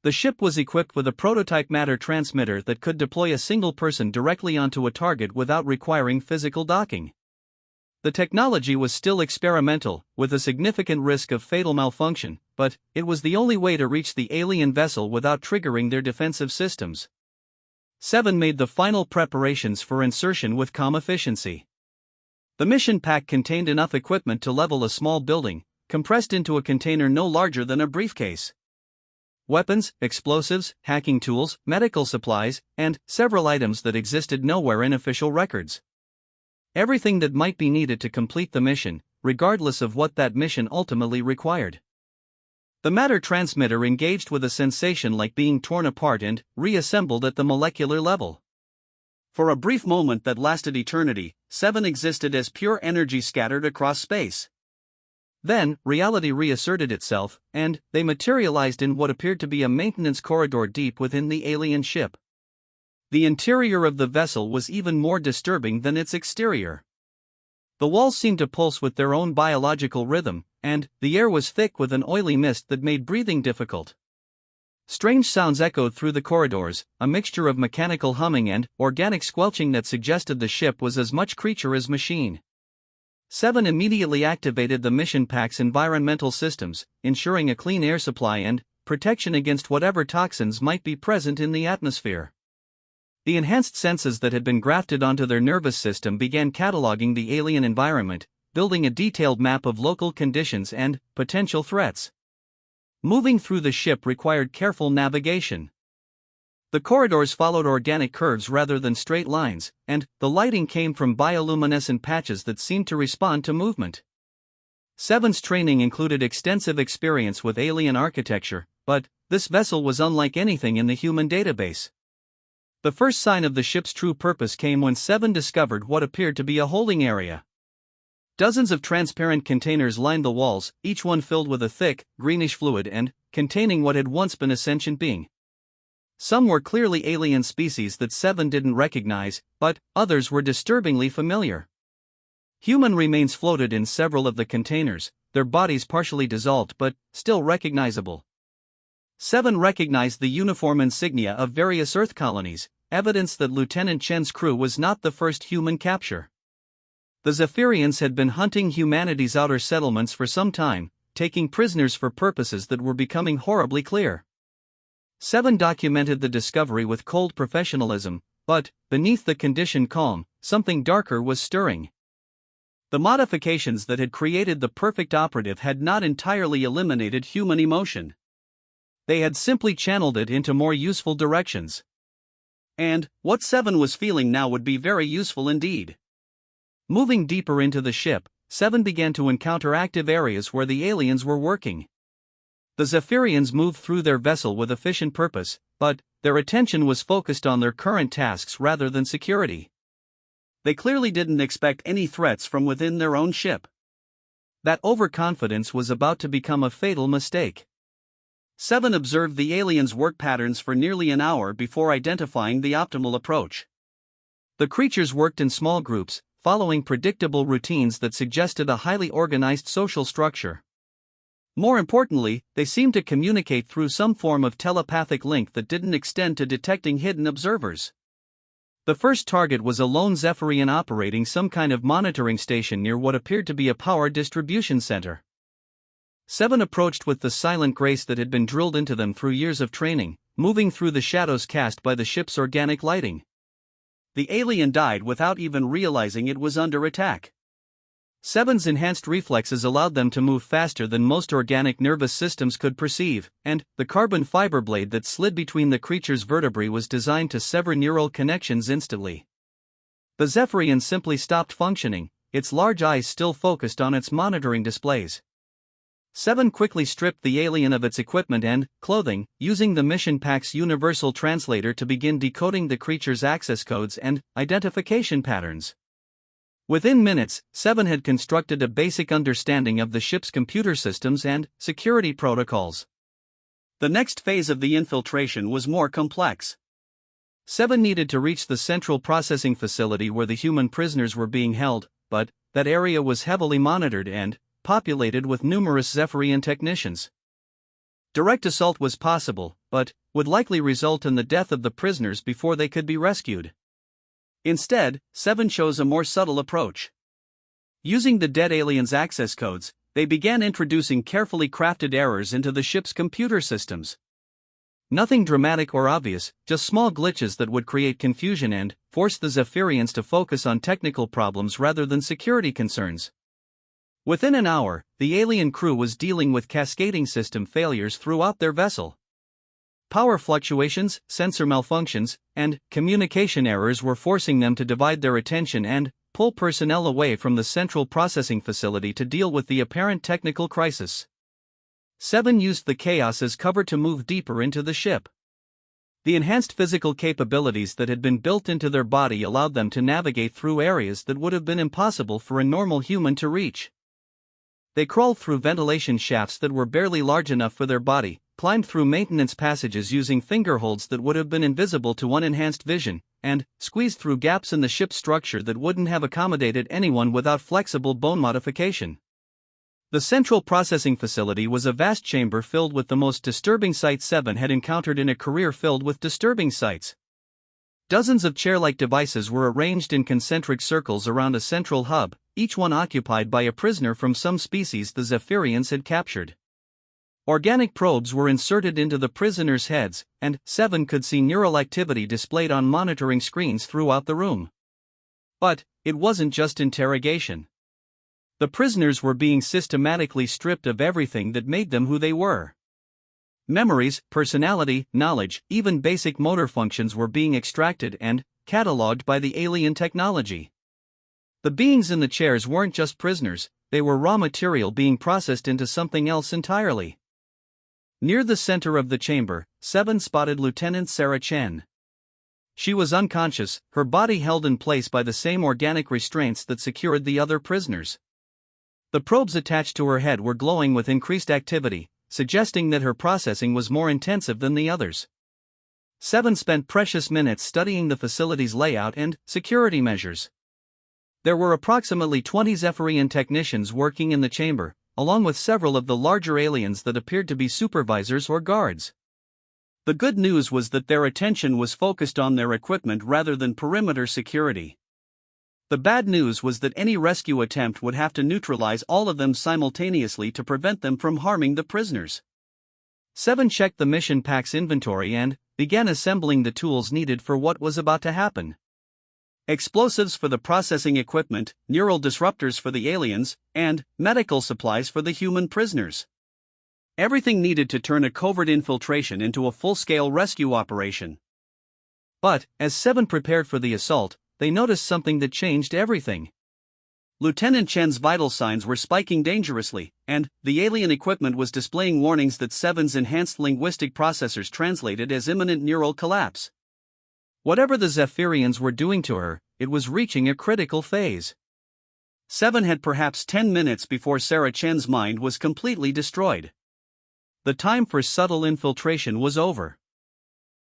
The ship was equipped with a prototype matter transmitter that could deploy a single person directly onto a target without requiring physical docking. The technology was still experimental, with a significant risk of fatal malfunction, but it was the only way to reach the alien vessel without triggering their defensive systems. Seven made the final preparations for insertion with calm efficiency. The mission pack contained enough equipment to level a small building, compressed into a container no larger than a briefcase. Weapons, explosives, hacking tools, medical supplies, and several items that existed nowhere in official records. Everything that might be needed to complete the mission, regardless of what that mission ultimately required. The matter transmitter engaged with a sensation like being torn apart and reassembled at the molecular level. For a brief moment that lasted eternity, Seven existed as pure energy scattered across space. Then, reality reasserted itself, and they materialized in what appeared to be a maintenance corridor deep within the alien ship. The interior of the vessel was even more disturbing than its exterior. The walls seemed to pulse with their own biological rhythm, and the air was thick with an oily mist that made breathing difficult. Strange sounds echoed through the corridors, a mixture of mechanical humming and organic squelching that suggested the ship was as much creature as machine. Seven immediately activated the mission pack's environmental systems, ensuring a clean air supply and protection against whatever toxins might be present in the atmosphere. The enhanced senses that had been grafted onto their nervous system began cataloging the alien environment, building a detailed map of local conditions and potential threats. Moving through the ship required careful navigation. The corridors followed organic curves rather than straight lines, and the lighting came from bioluminescent patches that seemed to respond to movement. Seven's training included extensive experience with alien architecture, but this vessel was unlike anything in the human database. The first sign of the ship's true purpose came when Seven discovered what appeared to be a holding area. Dozens of transparent containers lined the walls, each one filled with a thick, greenish fluid and containing what had once been a sentient being. Some were clearly alien species that Seven didn't recognize, but others were disturbingly familiar. Human remains floated in several of the containers, their bodies partially dissolved but still recognizable. Seven recognized the uniform insignia of various Earth colonies, evidence that Lieutenant Chen's crew was not the first human capture. The Zephyrians had been hunting humanity's outer settlements for some time, taking prisoners for purposes that were becoming horribly clear. Seven documented the discovery with cold professionalism, but, beneath the conditioned calm, something darker was stirring. The modifications that had created the perfect operative had not entirely eliminated human emotion. They had simply channeled it into more useful directions. And what Seven was feeling now would be very useful indeed. Moving deeper into the ship, Seven began to encounter active areas where the aliens were working. The Zephyrians moved through their vessel with efficient purpose, but their attention was focused on their current tasks rather than security. They clearly didn't expect any threats from within their own ship. That overconfidence was about to become a fatal mistake. Seven observed the aliens' work patterns for nearly an hour before identifying the optimal approach. The creatures worked in small groups, following predictable routines that suggested a highly organized social structure. More importantly, they seemed to communicate through some form of telepathic link that didn't extend to detecting hidden observers. The first target was a lone Zephyrian operating some kind of monitoring station near what appeared to be a power distribution center. Seven approached with the silent grace that had been drilled into them through years of training, moving through the shadows cast by the ship's organic lighting. The alien died without even realizing it was under attack. Seven's enhanced reflexes allowed them to move faster than most organic nervous systems could perceive, and the carbon fiber blade that slid between the creature's vertebrae was designed to sever neural connections instantly. The Zephyrian simply stopped functioning, its large eyes still focused on its monitoring displays. Seven quickly stripped the alien of its equipment and clothing, using the mission pack's universal translator to begin decoding the creature's access codes and identification patterns. Within minutes, Seven had constructed a basic understanding of the ship's computer systems and security protocols. The next phase of the infiltration was more complex. Seven needed to reach the central processing facility where the human prisoners were being held, but that area was heavily monitored and populated with numerous Zephyrian technicians. Direct assault was possible, but would likely result in the death of the prisoners before they could be rescued. Instead, Seven chose a more subtle approach. Using the dead aliens' access codes, they began introducing carefully crafted errors into the ship's computer systems. Nothing dramatic or obvious, just small glitches that would create confusion and force the Zephyrians to focus on technical problems rather than security concerns. Within an hour, the alien crew was dealing with cascading system failures throughout their vessel. Power fluctuations, sensor malfunctions, and communication errors were forcing them to divide their attention and pull personnel away from the central processing facility to deal with the apparent technical crisis. Seven used the chaos as cover to move deeper into the ship. The enhanced physical capabilities that had been built into their body allowed them to navigate through areas that would have been impossible for a normal human to reach. They crawled through ventilation shafts that were barely large enough for their body, climbed through maintenance passages using fingerholds that would have been invisible to unenhanced vision, and squeezed through gaps in the ship's structure that wouldn't have accommodated anyone without flexible bone modification. The central processing facility was a vast chamber filled with the most disturbing sights Seven had encountered in a career filled with disturbing sights. Dozens of chair-like devices were arranged in concentric circles around a central hub, each one occupied by a prisoner from some species the Zephyrians had captured. Organic probes were inserted into the prisoners' heads, and Seven could see neural activity displayed on monitoring screens throughout the room. But it wasn't just interrogation. The prisoners were being systematically stripped of everything that made them who they were. Memories, personality, knowledge, even basic motor functions were being extracted and catalogued by the alien technology. The beings in the chairs weren't just prisoners, they were raw material being processed into something else entirely. Near the center of the chamber, Seven spotted Lieutenant Sarah Chen. She was unconscious, her body held in place by the same organic restraints that secured the other prisoners. The probes attached to her head were glowing with increased activity, suggesting that her processing was more intensive than the others. Seven spent precious minutes studying the facility's layout and security measures. There were approximately 20 Zephyrian technicians working in the chamber, along with several of the larger aliens that appeared to be supervisors or guards. The good news was that their attention was focused on their equipment rather than perimeter security. The bad news was that any rescue attempt would have to neutralize all of them simultaneously to prevent them from harming the prisoners. Seven checked the mission pack's inventory and began assembling the tools needed for what was about to happen. Explosives for the processing equipment, neural disruptors for the aliens, and medical supplies for the human prisoners. Everything needed to turn a covert infiltration into a full-scale rescue operation. But, as Seven prepared for the assault, they noticed something that changed everything. Lieutenant Chen's vital signs were spiking dangerously, and the alien equipment was displaying warnings that Seven's enhanced linguistic processors translated as imminent neural collapse. Whatever the Zephyrians were doing to her, it was reaching a critical phase. Seven had perhaps 10 minutes before Sarah Chen's mind was completely destroyed. The time for subtle infiltration was over.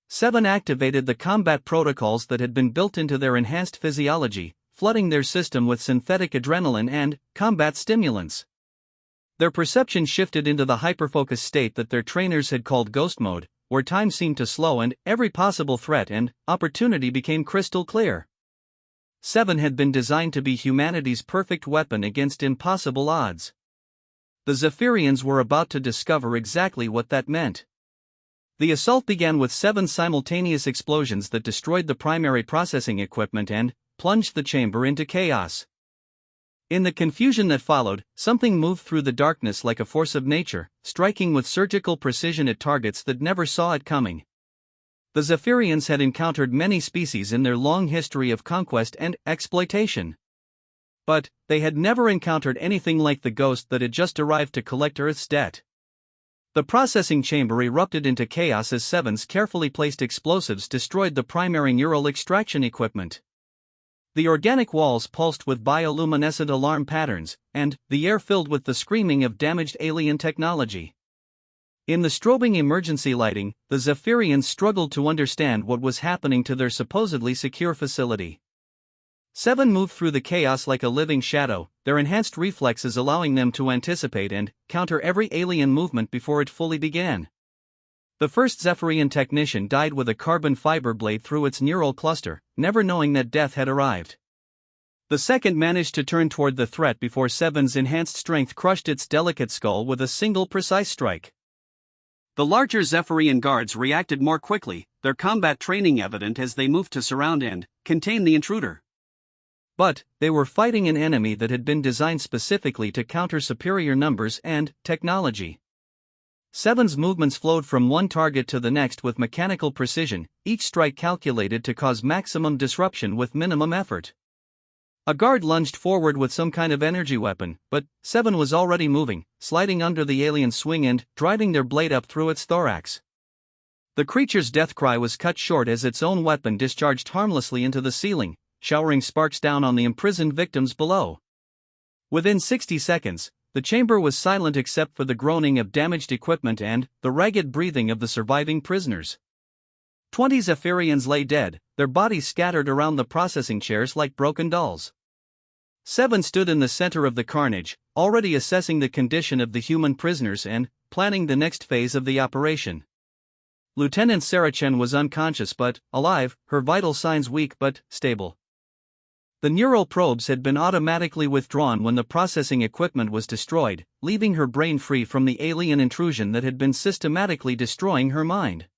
Seven activated the combat protocols that had been built into their enhanced physiology, flooding their system with synthetic adrenaline and combat stimulants. Their perception shifted into the hyperfocus state that their trainers had called ghost mode, where time seemed to slow and every possible threat and opportunity became crystal clear. Seven had been designed to be humanity's perfect weapon against impossible odds. The Zephyrians were about to discover exactly what that meant. The assault began with 7 simultaneous explosions that destroyed the primary processing equipment and plunged the chamber into chaos. In the confusion that followed, something moved through the darkness like a force of nature, striking with surgical precision at targets that never saw it coming. The Zephyrians had encountered many species in their long history of conquest and exploitation. But they had never encountered anything like the ghost that had just arrived to collect Earth's debt. The processing chamber erupted into chaos as Seven's carefully placed explosives destroyed the primary neural extraction equipment. The organic walls pulsed with bioluminescent alarm patterns, and the air filled with the screaming of damaged alien technology. In the strobing emergency lighting, the Zephyrians struggled to understand what was happening to their supposedly secure facility. Seven moved through the chaos like a living shadow, their enhanced reflexes allowing them to anticipate and counter every alien movement before it fully began. The first Zephyrian technician died with a carbon fiber blade through its neural cluster, never knowing that death had arrived. The second managed to turn toward the threat before Seven's enhanced strength crushed its delicate skull with a single precise strike. The larger Zephyrian guards reacted more quickly, their combat training evident as they moved to surround and contain the intruder. But they were fighting an enemy that had been designed specifically to counter superior numbers and technology. Seven's movements flowed from one target to the next with mechanical precision, each strike calculated to cause maximum disruption with minimum effort. A guard lunged forward with some kind of energy weapon, but Seven was already moving, sliding under the alien's swing and driving their blade up through its thorax. The creature's death cry was cut short as its own weapon discharged harmlessly into the ceiling, showering sparks down on the imprisoned victims below. Within 60 seconds, the chamber was silent except for the groaning of damaged equipment and the ragged breathing of the surviving prisoners. 20 Zephyrians lay dead, their bodies scattered around the processing chairs like broken dolls. Seven stood in the center of the carnage, already assessing the condition of the human prisoners and planning the next phase of the operation. Lieutenant Sarachen was unconscious but alive, her vital signs weak but stable. The neural probes had been automatically withdrawn when the processing equipment was destroyed, leaving her brain free from the alien intrusion that had been systematically destroying her mind.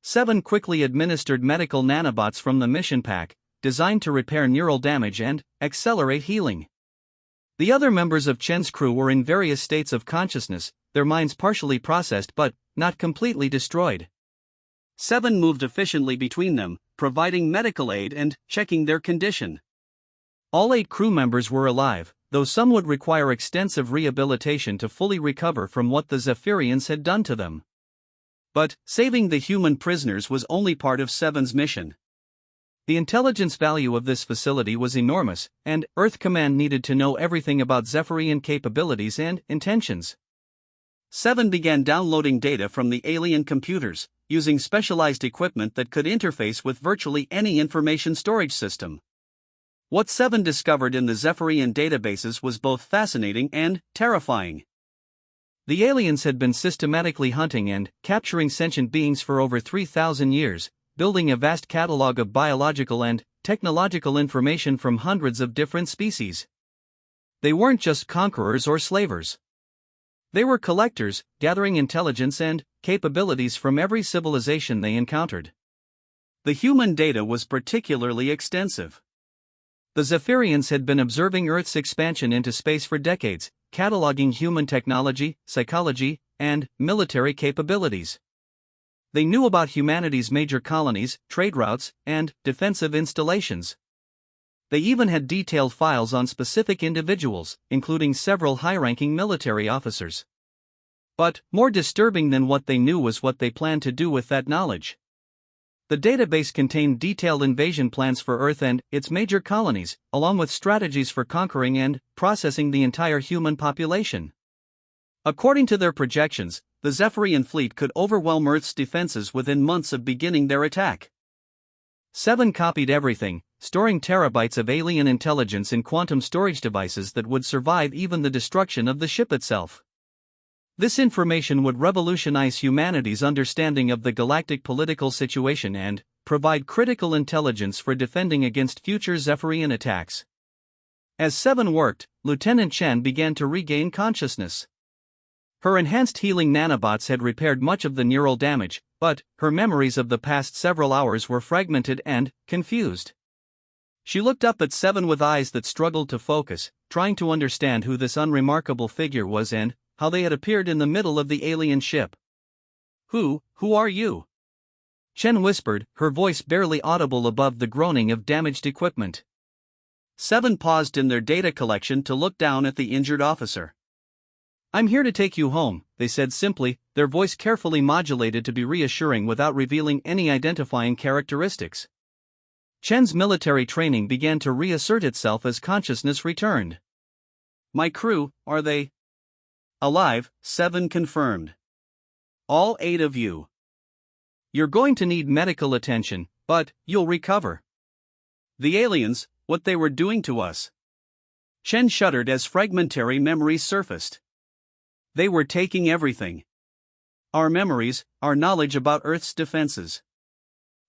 Seven quickly administered medical nanobots from the mission pack, designed to repair neural damage and accelerate healing. The other members of Chen's crew were in various states of consciousness, their minds partially processed but not completely destroyed. Seven moved efficiently between them, providing medical aid and checking their condition. All 8 crew members were alive, though some would require extensive rehabilitation to fully recover from what the Zephyrians had done to them. But saving the human prisoners was only part of Seven's mission. The intelligence value of this facility was enormous, and Earth Command needed to know everything about Zephyrian capabilities and intentions. Seven began downloading data from the alien computers, using specialized equipment that could interface with virtually any information storage system. What Seven discovered in the Zephyrian databases was both fascinating and terrifying. The aliens had been systematically hunting and capturing sentient beings for over 3,000 years, building a vast catalog of biological and technological information from hundreds of different species. They weren't just conquerors or slavers. They were collectors, gathering intelligence and capabilities from every civilization they encountered. The human data was particularly extensive. The Zephyrians had been observing Earth's expansion into space for decades, cataloging human technology, psychology, and military capabilities. They knew about humanity's major colonies, trade routes, and defensive installations. They even had detailed files on specific individuals, including several high-ranking military officers. But more disturbing than what they knew was what they planned to do with that knowledge. The database contained detailed invasion plans for Earth and its major colonies, along with strategies for conquering and processing the entire human population. According to their projections, the Zephyrian fleet could overwhelm Earth's defenses within months of beginning their attack. Seven copied everything, storing terabytes of alien intelligence in quantum storage devices that would survive even the destruction of the ship itself. This information would revolutionize humanity's understanding of the galactic political situation and provide critical intelligence for defending against future Zephyrian attacks. As Seven worked, Lieutenant Chen began to regain consciousness. Her enhanced healing nanobots had repaired much of the neural damage, but her memories of the past several hours were fragmented and confused. She looked up at Seven with eyes that struggled to focus, trying to understand who this unremarkable figure was and how they had appeared in the middle of the alien ship. Who are you? Chen whispered, her voice barely audible above the groaning of damaged equipment. Seven paused in their data collection to look down at the injured officer. I'm here to take you home, they said simply, their voice carefully modulated to be reassuring without revealing any identifying characteristics. Chen's military training began to reassert itself as consciousness returned. My crew, are they alive? Seven confirmed. All 8 of you. You're going to need medical attention, but you'll recover. The aliens, what they were doing to us. Chen shuddered as fragmentary memories surfaced. They were taking everything. Our memories, our knowledge about Earth's defenses.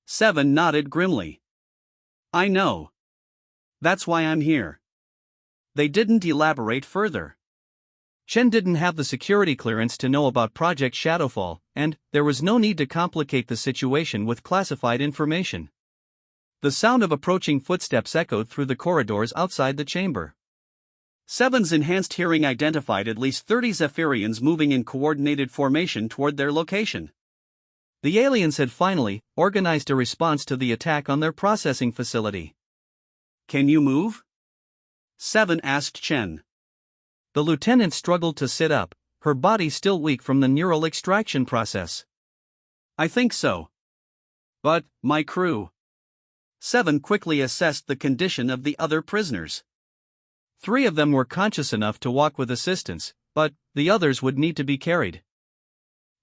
Seven nodded grimly. I know. That's why I'm here. They didn't elaborate further. Chen didn't have the security clearance to know about Project Shadowfall, and there was no need to complicate the situation with classified information. The sound of approaching footsteps echoed through the corridors outside the chamber. Seven's enhanced hearing identified at least 30 Zephyrians moving in coordinated formation toward their location. The aliens had finally organized a response to the attack on their processing facility. Can you move? Seven asked Chen. The lieutenant struggled to sit up, her body still weak from the neural extraction process. I think so. But, my crew. Seven quickly assessed the condition of the other prisoners. 3 of them were conscious enough to walk with assistance, but the others would need to be carried.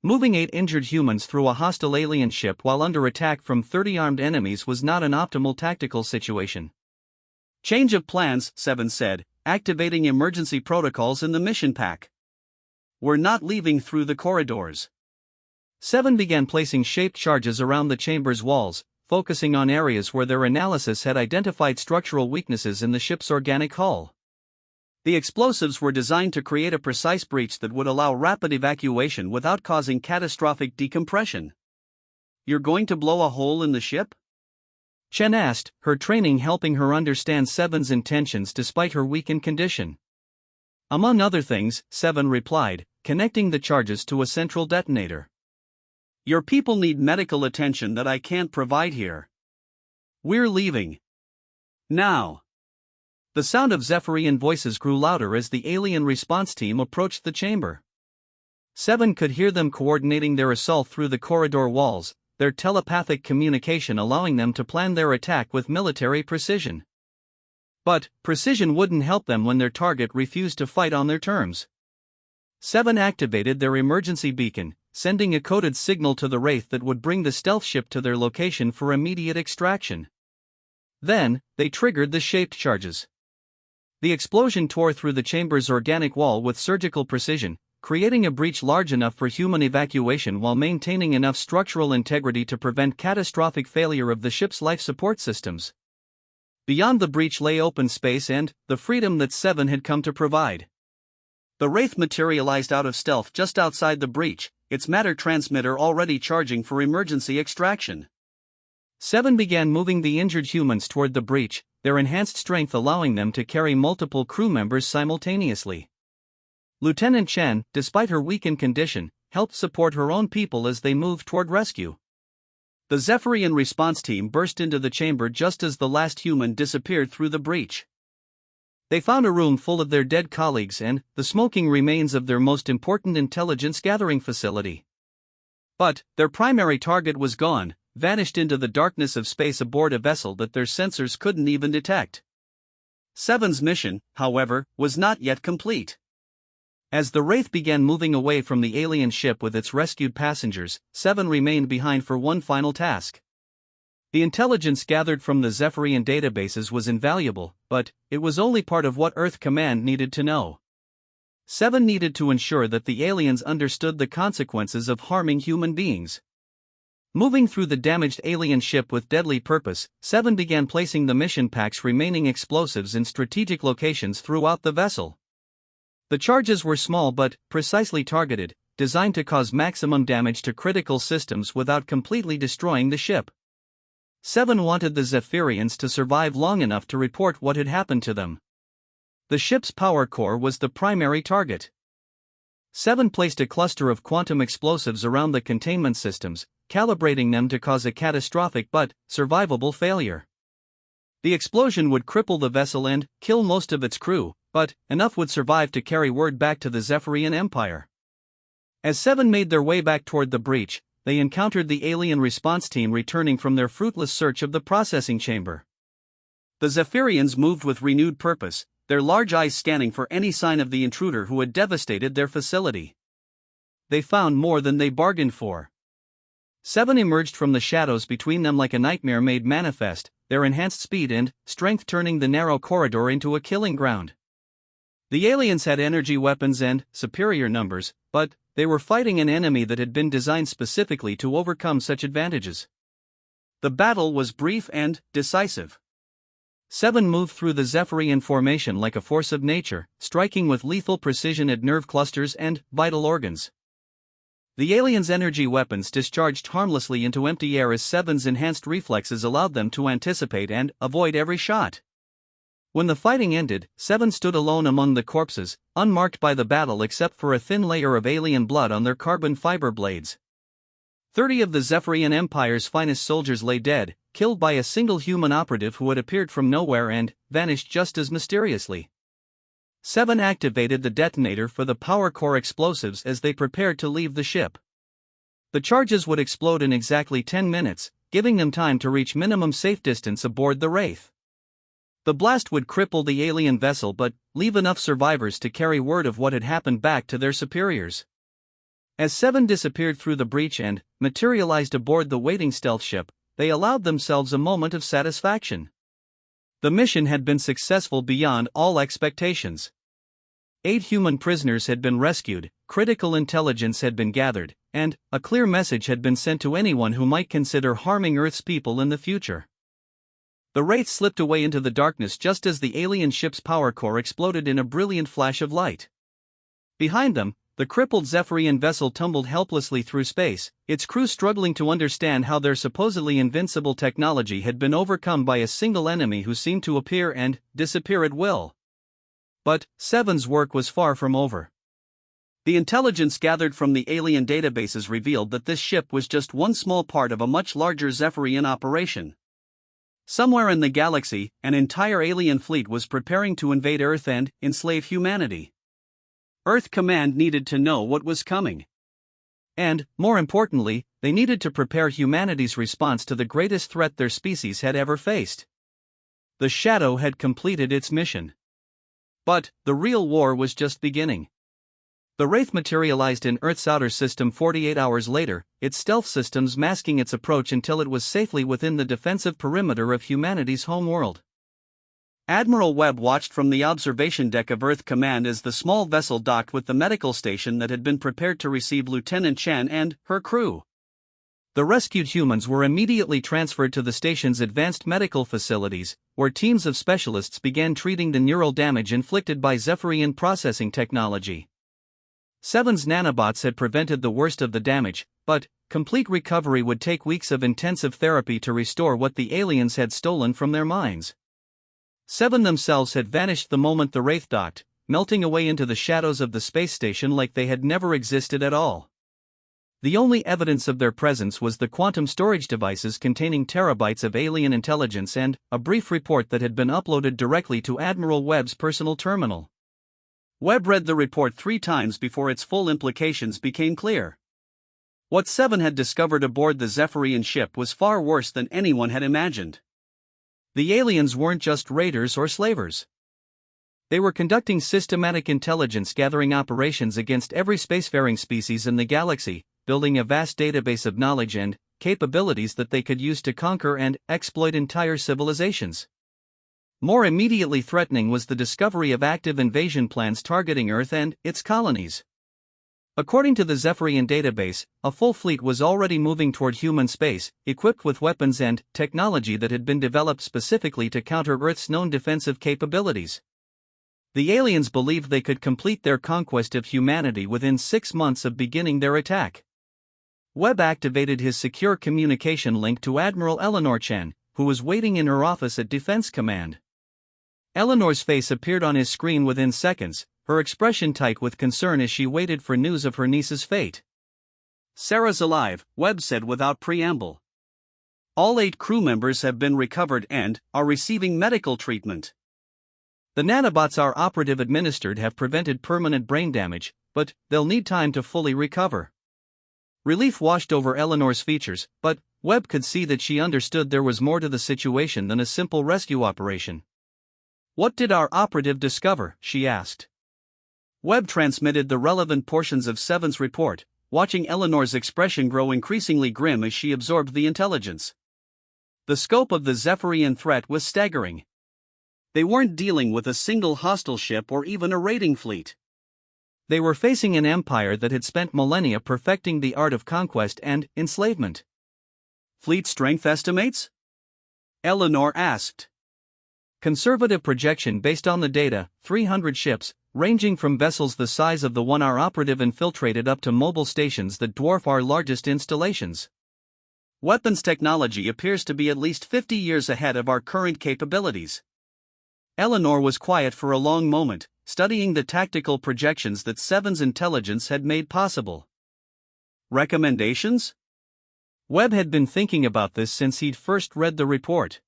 Moving 8 injured humans through a hostile alien ship while under attack from 30 armed enemies was not an optimal tactical situation. Change of plans, Seven said, activating emergency protocols in the mission pack. We're not leaving through the corridors. Seven began placing shaped charges around the chamber's walls, focusing on areas where their analysis had identified structural weaknesses in the ship's organic hull. The explosives were designed to create a precise breach that would allow rapid evacuation without causing catastrophic decompression. You're going to blow a hole in the ship? Chen asked, her training helping her understand Seven's intentions despite her weakened condition. Among other things, Seven replied, connecting the charges to a central detonator. Your people need medical attention that I can't provide here. We're leaving. Now. The sound of Zephyrian voices grew louder as the alien response team approached the chamber. Seven could hear them coordinating their assault through the corridor walls, their telepathic communication allowing them to plan their attack with military precision. But precision wouldn't help them when their target refused to fight on their terms. Seven activated their emergency beacon, sending a coded signal to the Wraith that would bring the stealth ship to their location for immediate extraction. Then, they triggered the shaped charges. The explosion tore through the chamber's organic wall with surgical precision, creating a breach large enough for human evacuation while maintaining enough structural integrity to prevent catastrophic failure of the ship's life support systems. Beyond the breach lay open space and the freedom that Seven had come to provide. The Wraith materialized out of stealth just outside the breach, its matter transmitter already charging for emergency extraction. Seven began moving the injured humans toward the breach, their enhanced strength allowing them to carry multiple crew members simultaneously. Lieutenant Chen, despite her weakened condition, helped support her own people as they moved toward rescue. The Zephyrian response team burst into the chamber just as the last human disappeared through the breach. They found a room full of their dead colleagues and the smoking remains of their most important intelligence gathering facility. But their primary target was gone, vanished into the darkness of space aboard a vessel that their sensors couldn't even detect. Seven's mission, however, was not yet complete. As the Wraith began moving away from the alien ship with its rescued passengers, Seven remained behind for one final task. The intelligence gathered from the Zephyrian databases was invaluable, but it was only part of what Earth Command needed to know. Seven needed to ensure that the aliens understood the consequences of harming human beings. Moving through the damaged alien ship with deadly purpose, Seven began placing the mission pack's remaining explosives in strategic locations throughout the vessel. The charges were small but precisely targeted, designed to cause maximum damage to critical systems without completely destroying the ship. Seven wanted the Zephyrians to survive long enough to report what had happened to them. The ship's power core was the primary target. Seven placed a cluster of quantum explosives around the containment systems, calibrating them to cause a catastrophic but survivable failure. The explosion would cripple the vessel and kill most of its crew, but enough would survive to carry word back to the Zephyrian Empire. As Seven made their way back toward the breach, they encountered the alien response team returning from their fruitless search of the processing chamber. The Zephyrians moved with renewed purpose, their large eyes scanning for any sign of the intruder who had devastated their facility. They found more than they bargained for. Seven emerged from the shadows between them like a nightmare made manifest, their enhanced speed and strength turning the narrow corridor into a killing ground. The aliens had energy weapons and superior numbers, but they were fighting an enemy that had been designed specifically to overcome such advantages. The battle was brief and decisive. Seven moved through the Zephyrian formation like a force of nature, striking with lethal precision at nerve clusters and vital organs. The aliens' energy weapons discharged harmlessly into empty air as Seven's enhanced reflexes allowed them to anticipate and avoid every shot. When the fighting ended, Seven stood alone among the corpses, unmarked by the battle except for a thin layer of alien blood on their carbon fiber blades. 30 of the Zephyrian Empire's finest soldiers lay dead, killed by a single human operative who had appeared from nowhere and vanished just as mysteriously. Seven activated the detonator for the power core explosives as they prepared to leave the ship. The charges would explode in exactly 10 minutes, giving them time to reach minimum safe distance aboard the Wraith. The blast would cripple the alien vessel but leave enough survivors to carry word of what had happened back to their superiors. As Seven disappeared through the breach and materialized aboard the waiting stealth ship, they allowed themselves a moment of satisfaction. The mission had been successful beyond all expectations. 8 human prisoners had been rescued, critical intelligence had been gathered, and a clear message had been sent to anyone who might consider harming Earth's people in the future. The Wraith slipped away into the darkness just as the alien ship's power core exploded in a brilliant flash of light. Behind them, the crippled Zephyrian vessel tumbled helplessly through space, its crew struggling to understand how their supposedly invincible technology had been overcome by a single enemy who seemed to appear and disappear at will. But Seven's work was far from over. The intelligence gathered from the alien databases revealed that this ship was just one small part of a much larger Zephyrian operation. Somewhere in the galaxy, an entire alien fleet was preparing to invade Earth and enslave humanity. Earth Command needed to know what was coming. And, more importantly, they needed to prepare humanity's response to the greatest threat their species had ever faced. The Shadow had completed its mission. But the real war was just beginning. The Wraith materialized in Earth's outer system 48 hours later, its stealth systems masking its approach until it was safely within the defensive perimeter of humanity's homeworld. Admiral Webb watched from the observation deck of Earth Command as the small vessel docked with the medical station that had been prepared to receive Lieutenant Chan and her crew. The rescued humans were immediately transferred to the station's advanced medical facilities, where teams of specialists began treating the neural damage inflicted by Zephyrian processing technology. Seven's nanobots had prevented the worst of the damage, but complete recovery would take weeks of intensive therapy to restore what the aliens had stolen from their minds. Seven themselves had vanished the moment the Wraith docked, melting away into the shadows of the space station like they had never existed at all. The only evidence of their presence was the quantum storage devices containing terabytes of alien intelligence and a brief report that had been uploaded directly to Admiral Webb's personal terminal. Webb read the report 3 times before its full implications became clear. What Seven had discovered aboard the Zephyrian ship was far worse than anyone had imagined. The aliens weren't just raiders or slavers. They were conducting systematic intelligence-gathering operations against every spacefaring species in the galaxy, building a vast database of knowledge and capabilities that they could use to conquer and exploit entire civilizations. More immediately threatening was the discovery of active invasion plans targeting Earth and its colonies. According to the Zephyrian database, a full fleet was already moving toward human space, equipped with weapons and technology that had been developed specifically to counter Earth's known defensive capabilities. The aliens believed they could complete their conquest of humanity within 6 months of beginning their attack. Webb activated his secure communication link to Admiral Eleanor Chen, who was waiting in her office at Defense Command. Eleanor's face appeared on his screen within seconds, her expression tight with concern as she waited for news of her niece's fate. "Sarah's alive," Webb said without preamble. "All 8 crew members have been recovered and are receiving medical treatment. The nanobots our operative administered have prevented permanent brain damage, but they'll need time to fully recover." Relief washed over Eleanor's features, but Webb could see that she understood there was more to the situation than a simple rescue operation. "What did our operative discover?" she asked. Webb transmitted the relevant portions of Seven's report, watching Eleanor's expression grow increasingly grim as she absorbed the intelligence. The scope of the Zephyrian threat was staggering. They weren't dealing with a single hostile ship or even a raiding fleet. They were facing an empire that had spent millennia perfecting the art of conquest and enslavement. "Fleet strength estimates?" Eleanor asked. "Conservative projection based on the data, 300 ships, ranging from vessels the size of the one our operative infiltrated up to mobile stations that dwarf our largest installations. Weapons technology appears to be at least 50 years ahead of our current capabilities." Eleanor was quiet for a long moment, studying the tactical projections that Seven's intelligence had made possible. "Recommendations?" Webb had been thinking about this since he'd first read the report.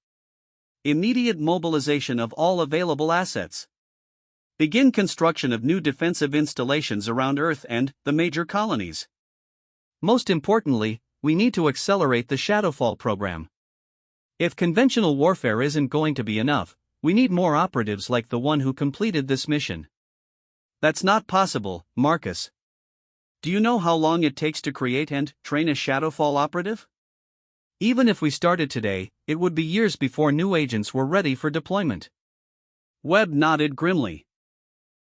"Immediate mobilization of all available assets. Begin construction of new defensive installations around Earth and the major colonies. Most importantly, we need to accelerate the Shadowfall program. If conventional warfare isn't going to be enough, we need more operatives like the one who completed this mission." "That's not possible, Marcus. Do you know how long it takes to create and train a Shadowfall operative?" "Even if we started today, it would be years before new agents were ready for deployment." Webb nodded grimly.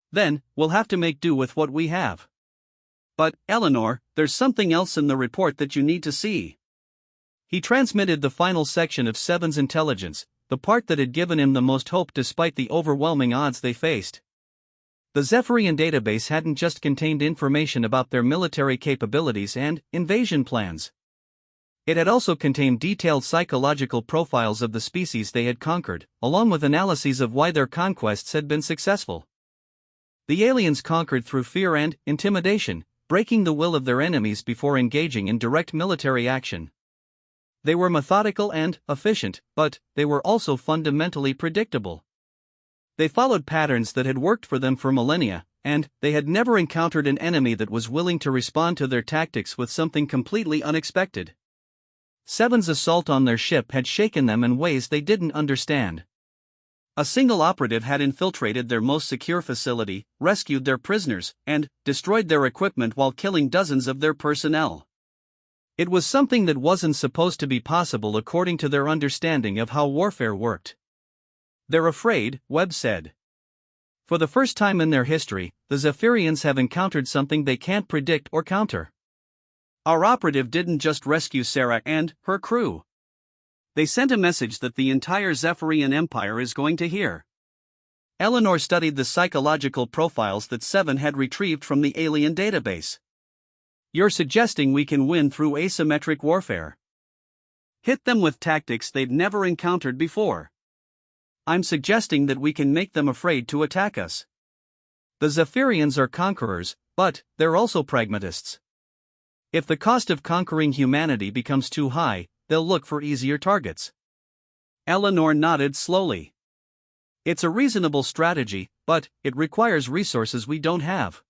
"Then, we'll have to make do with what we have." "But, Eleanor, there's something else in the report that you need to see." He transmitted the final section of Seven's intelligence, the part that had given him the most hope despite the overwhelming odds they faced. The Zephyrian database hadn't just contained information about their military capabilities and invasion plans. It had also contained detailed psychological profiles of the species they had conquered, along with analyses of why their conquests had been successful. The aliens conquered through fear and intimidation, breaking the will of their enemies before engaging in direct military action. They were methodical and efficient, but they were also fundamentally predictable. They followed patterns that had worked for them for millennia, and they had never encountered an enemy that was willing to respond to their tactics with something completely unexpected. Seven's assault on their ship had shaken them in ways they didn't understand. A single operative had infiltrated their most secure facility, rescued their prisoners, and destroyed their equipment while killing dozens of their personnel. It was something that wasn't supposed to be possible according to their understanding of how warfare worked. "They're afraid," Webb said. "For the first time in their history, the Zephyrians have encountered something they can't predict or counter." "Our operative didn't just rescue Sarah and her crew. They sent a message that the entire Zephyrian Empire is going to hear." Eleanor studied the psychological profiles that Seven had retrieved from the alien database. "You're suggesting we can win through asymmetric warfare? Hit them with tactics they've never encountered before?" "I'm suggesting that we can make them afraid to attack us. The Zephyrians are conquerors, but they're also pragmatists. If the cost of conquering humanity becomes too high, they'll look for easier targets." Eleanor nodded slowly. "It's a reasonable strategy, but it requires resources we don't have.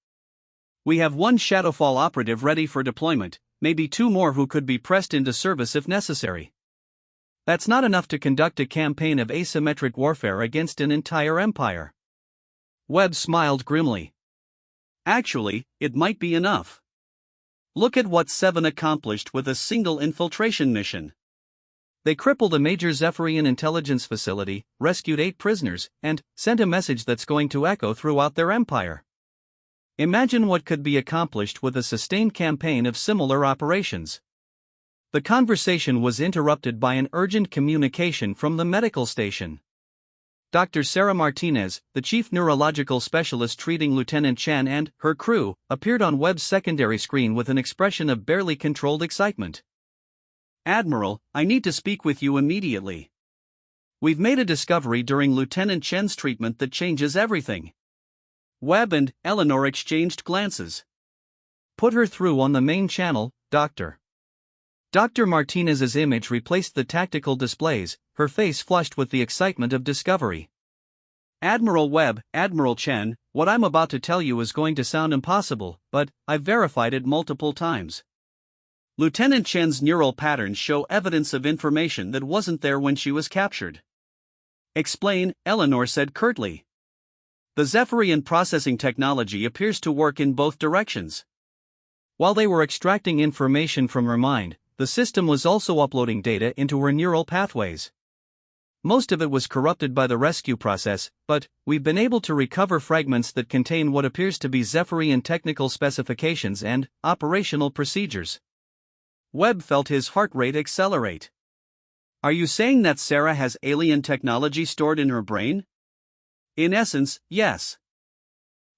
We have one Shadowfall operative ready for deployment, maybe 2 more who could be pressed into service if necessary. That's not enough to conduct a campaign of asymmetric warfare against an entire empire." Webb smiled grimly. "Actually, it might be enough. Look at what Seven accomplished with a single infiltration mission. They crippled a major Zephyrian intelligence facility, rescued 8 prisoners, and sent a message that's going to echo throughout their empire. Imagine what could be accomplished with a sustained campaign of similar operations." The conversation was interrupted by an urgent communication from the medical station. Dr. Sarah Martinez, the chief neurological specialist treating Lieutenant Chen and her crew, appeared on Webb's secondary screen with an expression of barely controlled excitement. Admiral, I need to speak with you immediately. We've made a discovery during Lieutenant Chen's treatment that changes everything. Webb and Eleanor exchanged glances. Put her through on the main channel, Doctor. Dr. Martinez's image replaced the tactical displays, her face flushed with the excitement of discovery. Admiral Webb, Admiral Chen, what I'm about to tell you is going to sound impossible, but I've verified it multiple times. Lieutenant Chen's neural patterns show evidence of information that wasn't there when she was captured. Explain, Eleanor said curtly. The Zephyrian processing technology appears to work in both directions. While they were extracting information from her mind, the system was also uploading data into her neural pathways. Most of it was corrupted by the rescue process, but we've been able to recover fragments that contain what appears to be Zephyrian technical specifications and operational procedures. Webb felt his heart rate accelerate. Are you saying that Sarah has alien technology stored in her brain? In essence, yes.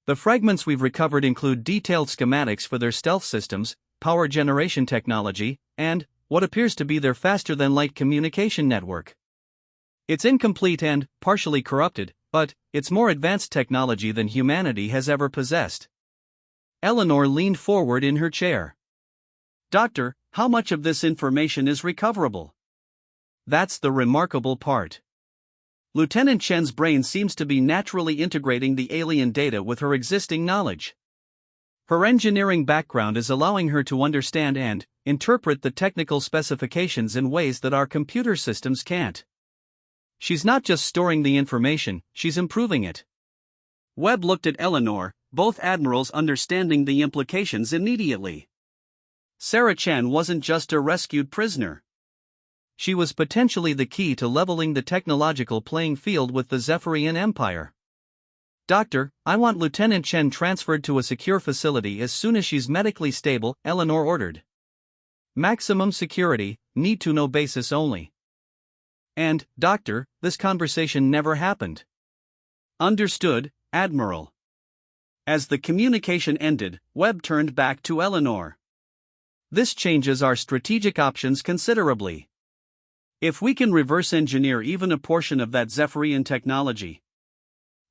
The fragments we've recovered include detailed schematics for their stealth systems, power generation technology, and what appears to be their faster-than-light communication network. It's incomplete and partially corrupted, but it's more advanced technology than humanity has ever possessed. Eleanor leaned forward in her chair. Doctor, how much of this information is recoverable? That's the remarkable part. Lieutenant Chen's brain seems to be naturally integrating the alien data with her existing knowledge. Her engineering background is allowing her to understand and interpret the technical specifications in ways that our computer systems can't. She's not just storing the information, she's improving it. Webb looked at Eleanor, both admirals understanding the implications immediately. Sarah Chen wasn't just a rescued prisoner. She was potentially the key to leveling the technological playing field with the Zephyrian Empire. Doctor, I want Lieutenant Chen transferred to a secure facility as soon as she's medically stable, Eleanor ordered. Maximum security, need-to-know basis only. And, Doctor, this conversation never happened. Understood, Admiral. As the communication ended, Webb turned back to Eleanor. This changes our strategic options considerably. If we can reverse engineer even a portion of that Zephyrian technology,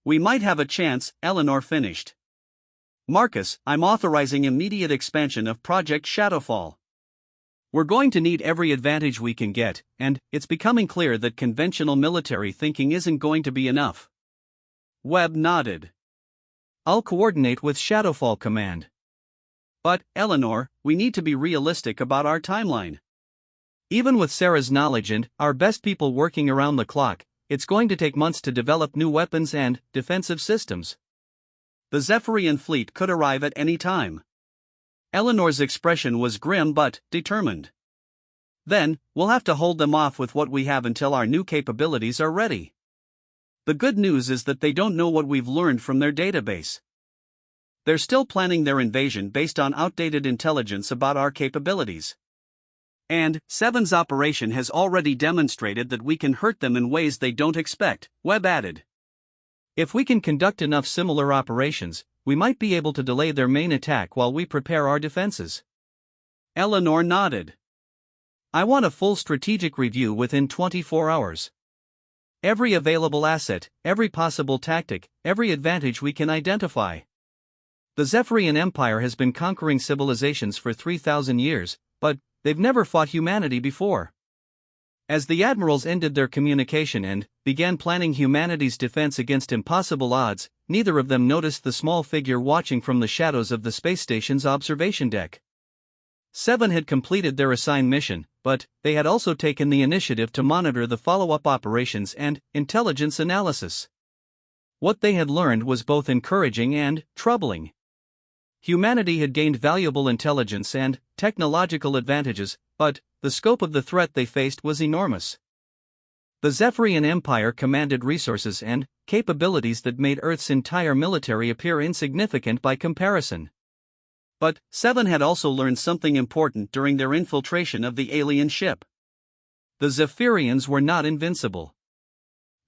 we might have a chance, Eleanor finished. Marcus, I'm authorizing immediate expansion of Project Shadowfall. We're going to need every advantage we can get, and it's becoming clear that conventional military thinking isn't going to be enough. Webb nodded. I'll coordinate with Shadowfall Command. But, Eleanor, we need to be realistic about our timeline. Even with Sarah's knowledge and our best people working around the clock, it's going to take months to develop new weapons and defensive systems. The Zephyrian fleet could arrive at any time. Eleanor's expression was grim but determined. Then, we'll have to hold them off with what we have until our new capabilities are ready. The good news is that they don't know what we've learned from their database. They're still planning their invasion based on outdated intelligence about our capabilities. And, Seven's operation has already demonstrated that we can hurt them in ways they don't expect, Webb added. If we can conduct enough similar operations, we might be able to delay their main attack while we prepare our defenses. Eleanor nodded. I want a full strategic review within 24 hours. Every available asset, every possible tactic, every advantage we can identify. The Zephyrian Empire has been conquering civilizations for 3,000 years, but they've never fought humanity before. As the admirals ended their communication and began planning humanity's defense against impossible odds, neither of them noticed the small figure watching from the shadows of the space station's observation deck. Seven had completed their assigned mission, but they had also taken the initiative to monitor the follow-up operations and intelligence analysis. What they had learned was both encouraging and troubling. Humanity had gained valuable intelligence and technological advantages, but the scope of the threat they faced was enormous. The Zephyrian Empire commanded resources and capabilities that made Earth's entire military appear insignificant by comparison. But Seven had also learned something important during their infiltration of the alien ship. The Zephyrians were not invincible.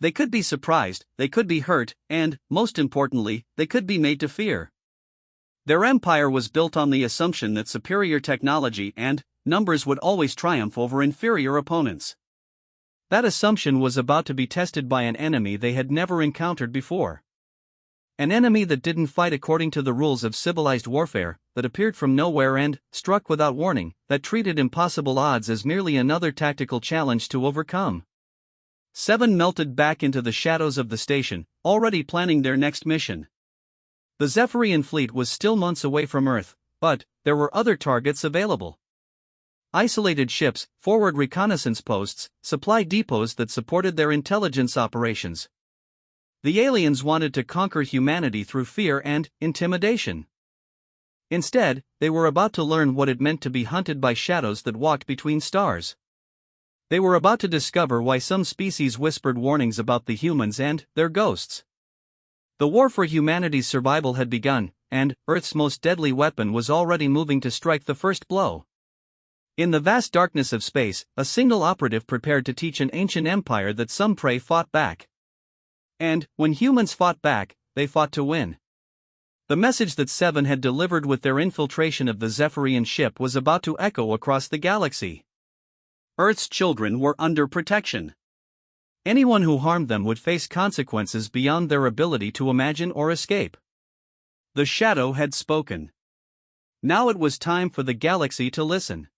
They could be surprised, they could be hurt, and, most importantly, they could be made to fear. Their empire was built on the assumption that superior technology and numbers would always triumph over inferior opponents. That assumption was about to be tested by an enemy they had never encountered before. An enemy that didn't fight according to the rules of civilized warfare, that appeared from nowhere and struck without warning, that treated impossible odds as merely another tactical challenge to overcome. 7 melted back into the shadows of the station, already planning their next mission. The Zephyrian fleet was still months away from Earth, but there were other targets available. Isolated ships, forward reconnaissance posts, supply depots that supported their intelligence operations. The aliens wanted to conquer humanity through fear and intimidation. Instead, they were about to learn what it meant to be hunted by shadows that walked between stars. They were about to discover why some species whispered warnings about the humans and their ghosts. The war for humanity's survival had begun, and Earth's most deadly weapon was already moving to strike the first blow. In the vast darkness of space, a single operative prepared to teach an ancient empire that some prey fought back. And, when humans fought back, they fought to win. The message that Seven had delivered with their infiltration of the Zephyrian ship was about to echo across the galaxy. Earth's children were under protection. Anyone who harmed them would face consequences beyond their ability to imagine or escape. The shadow had spoken. Now it was time for the galaxy to listen.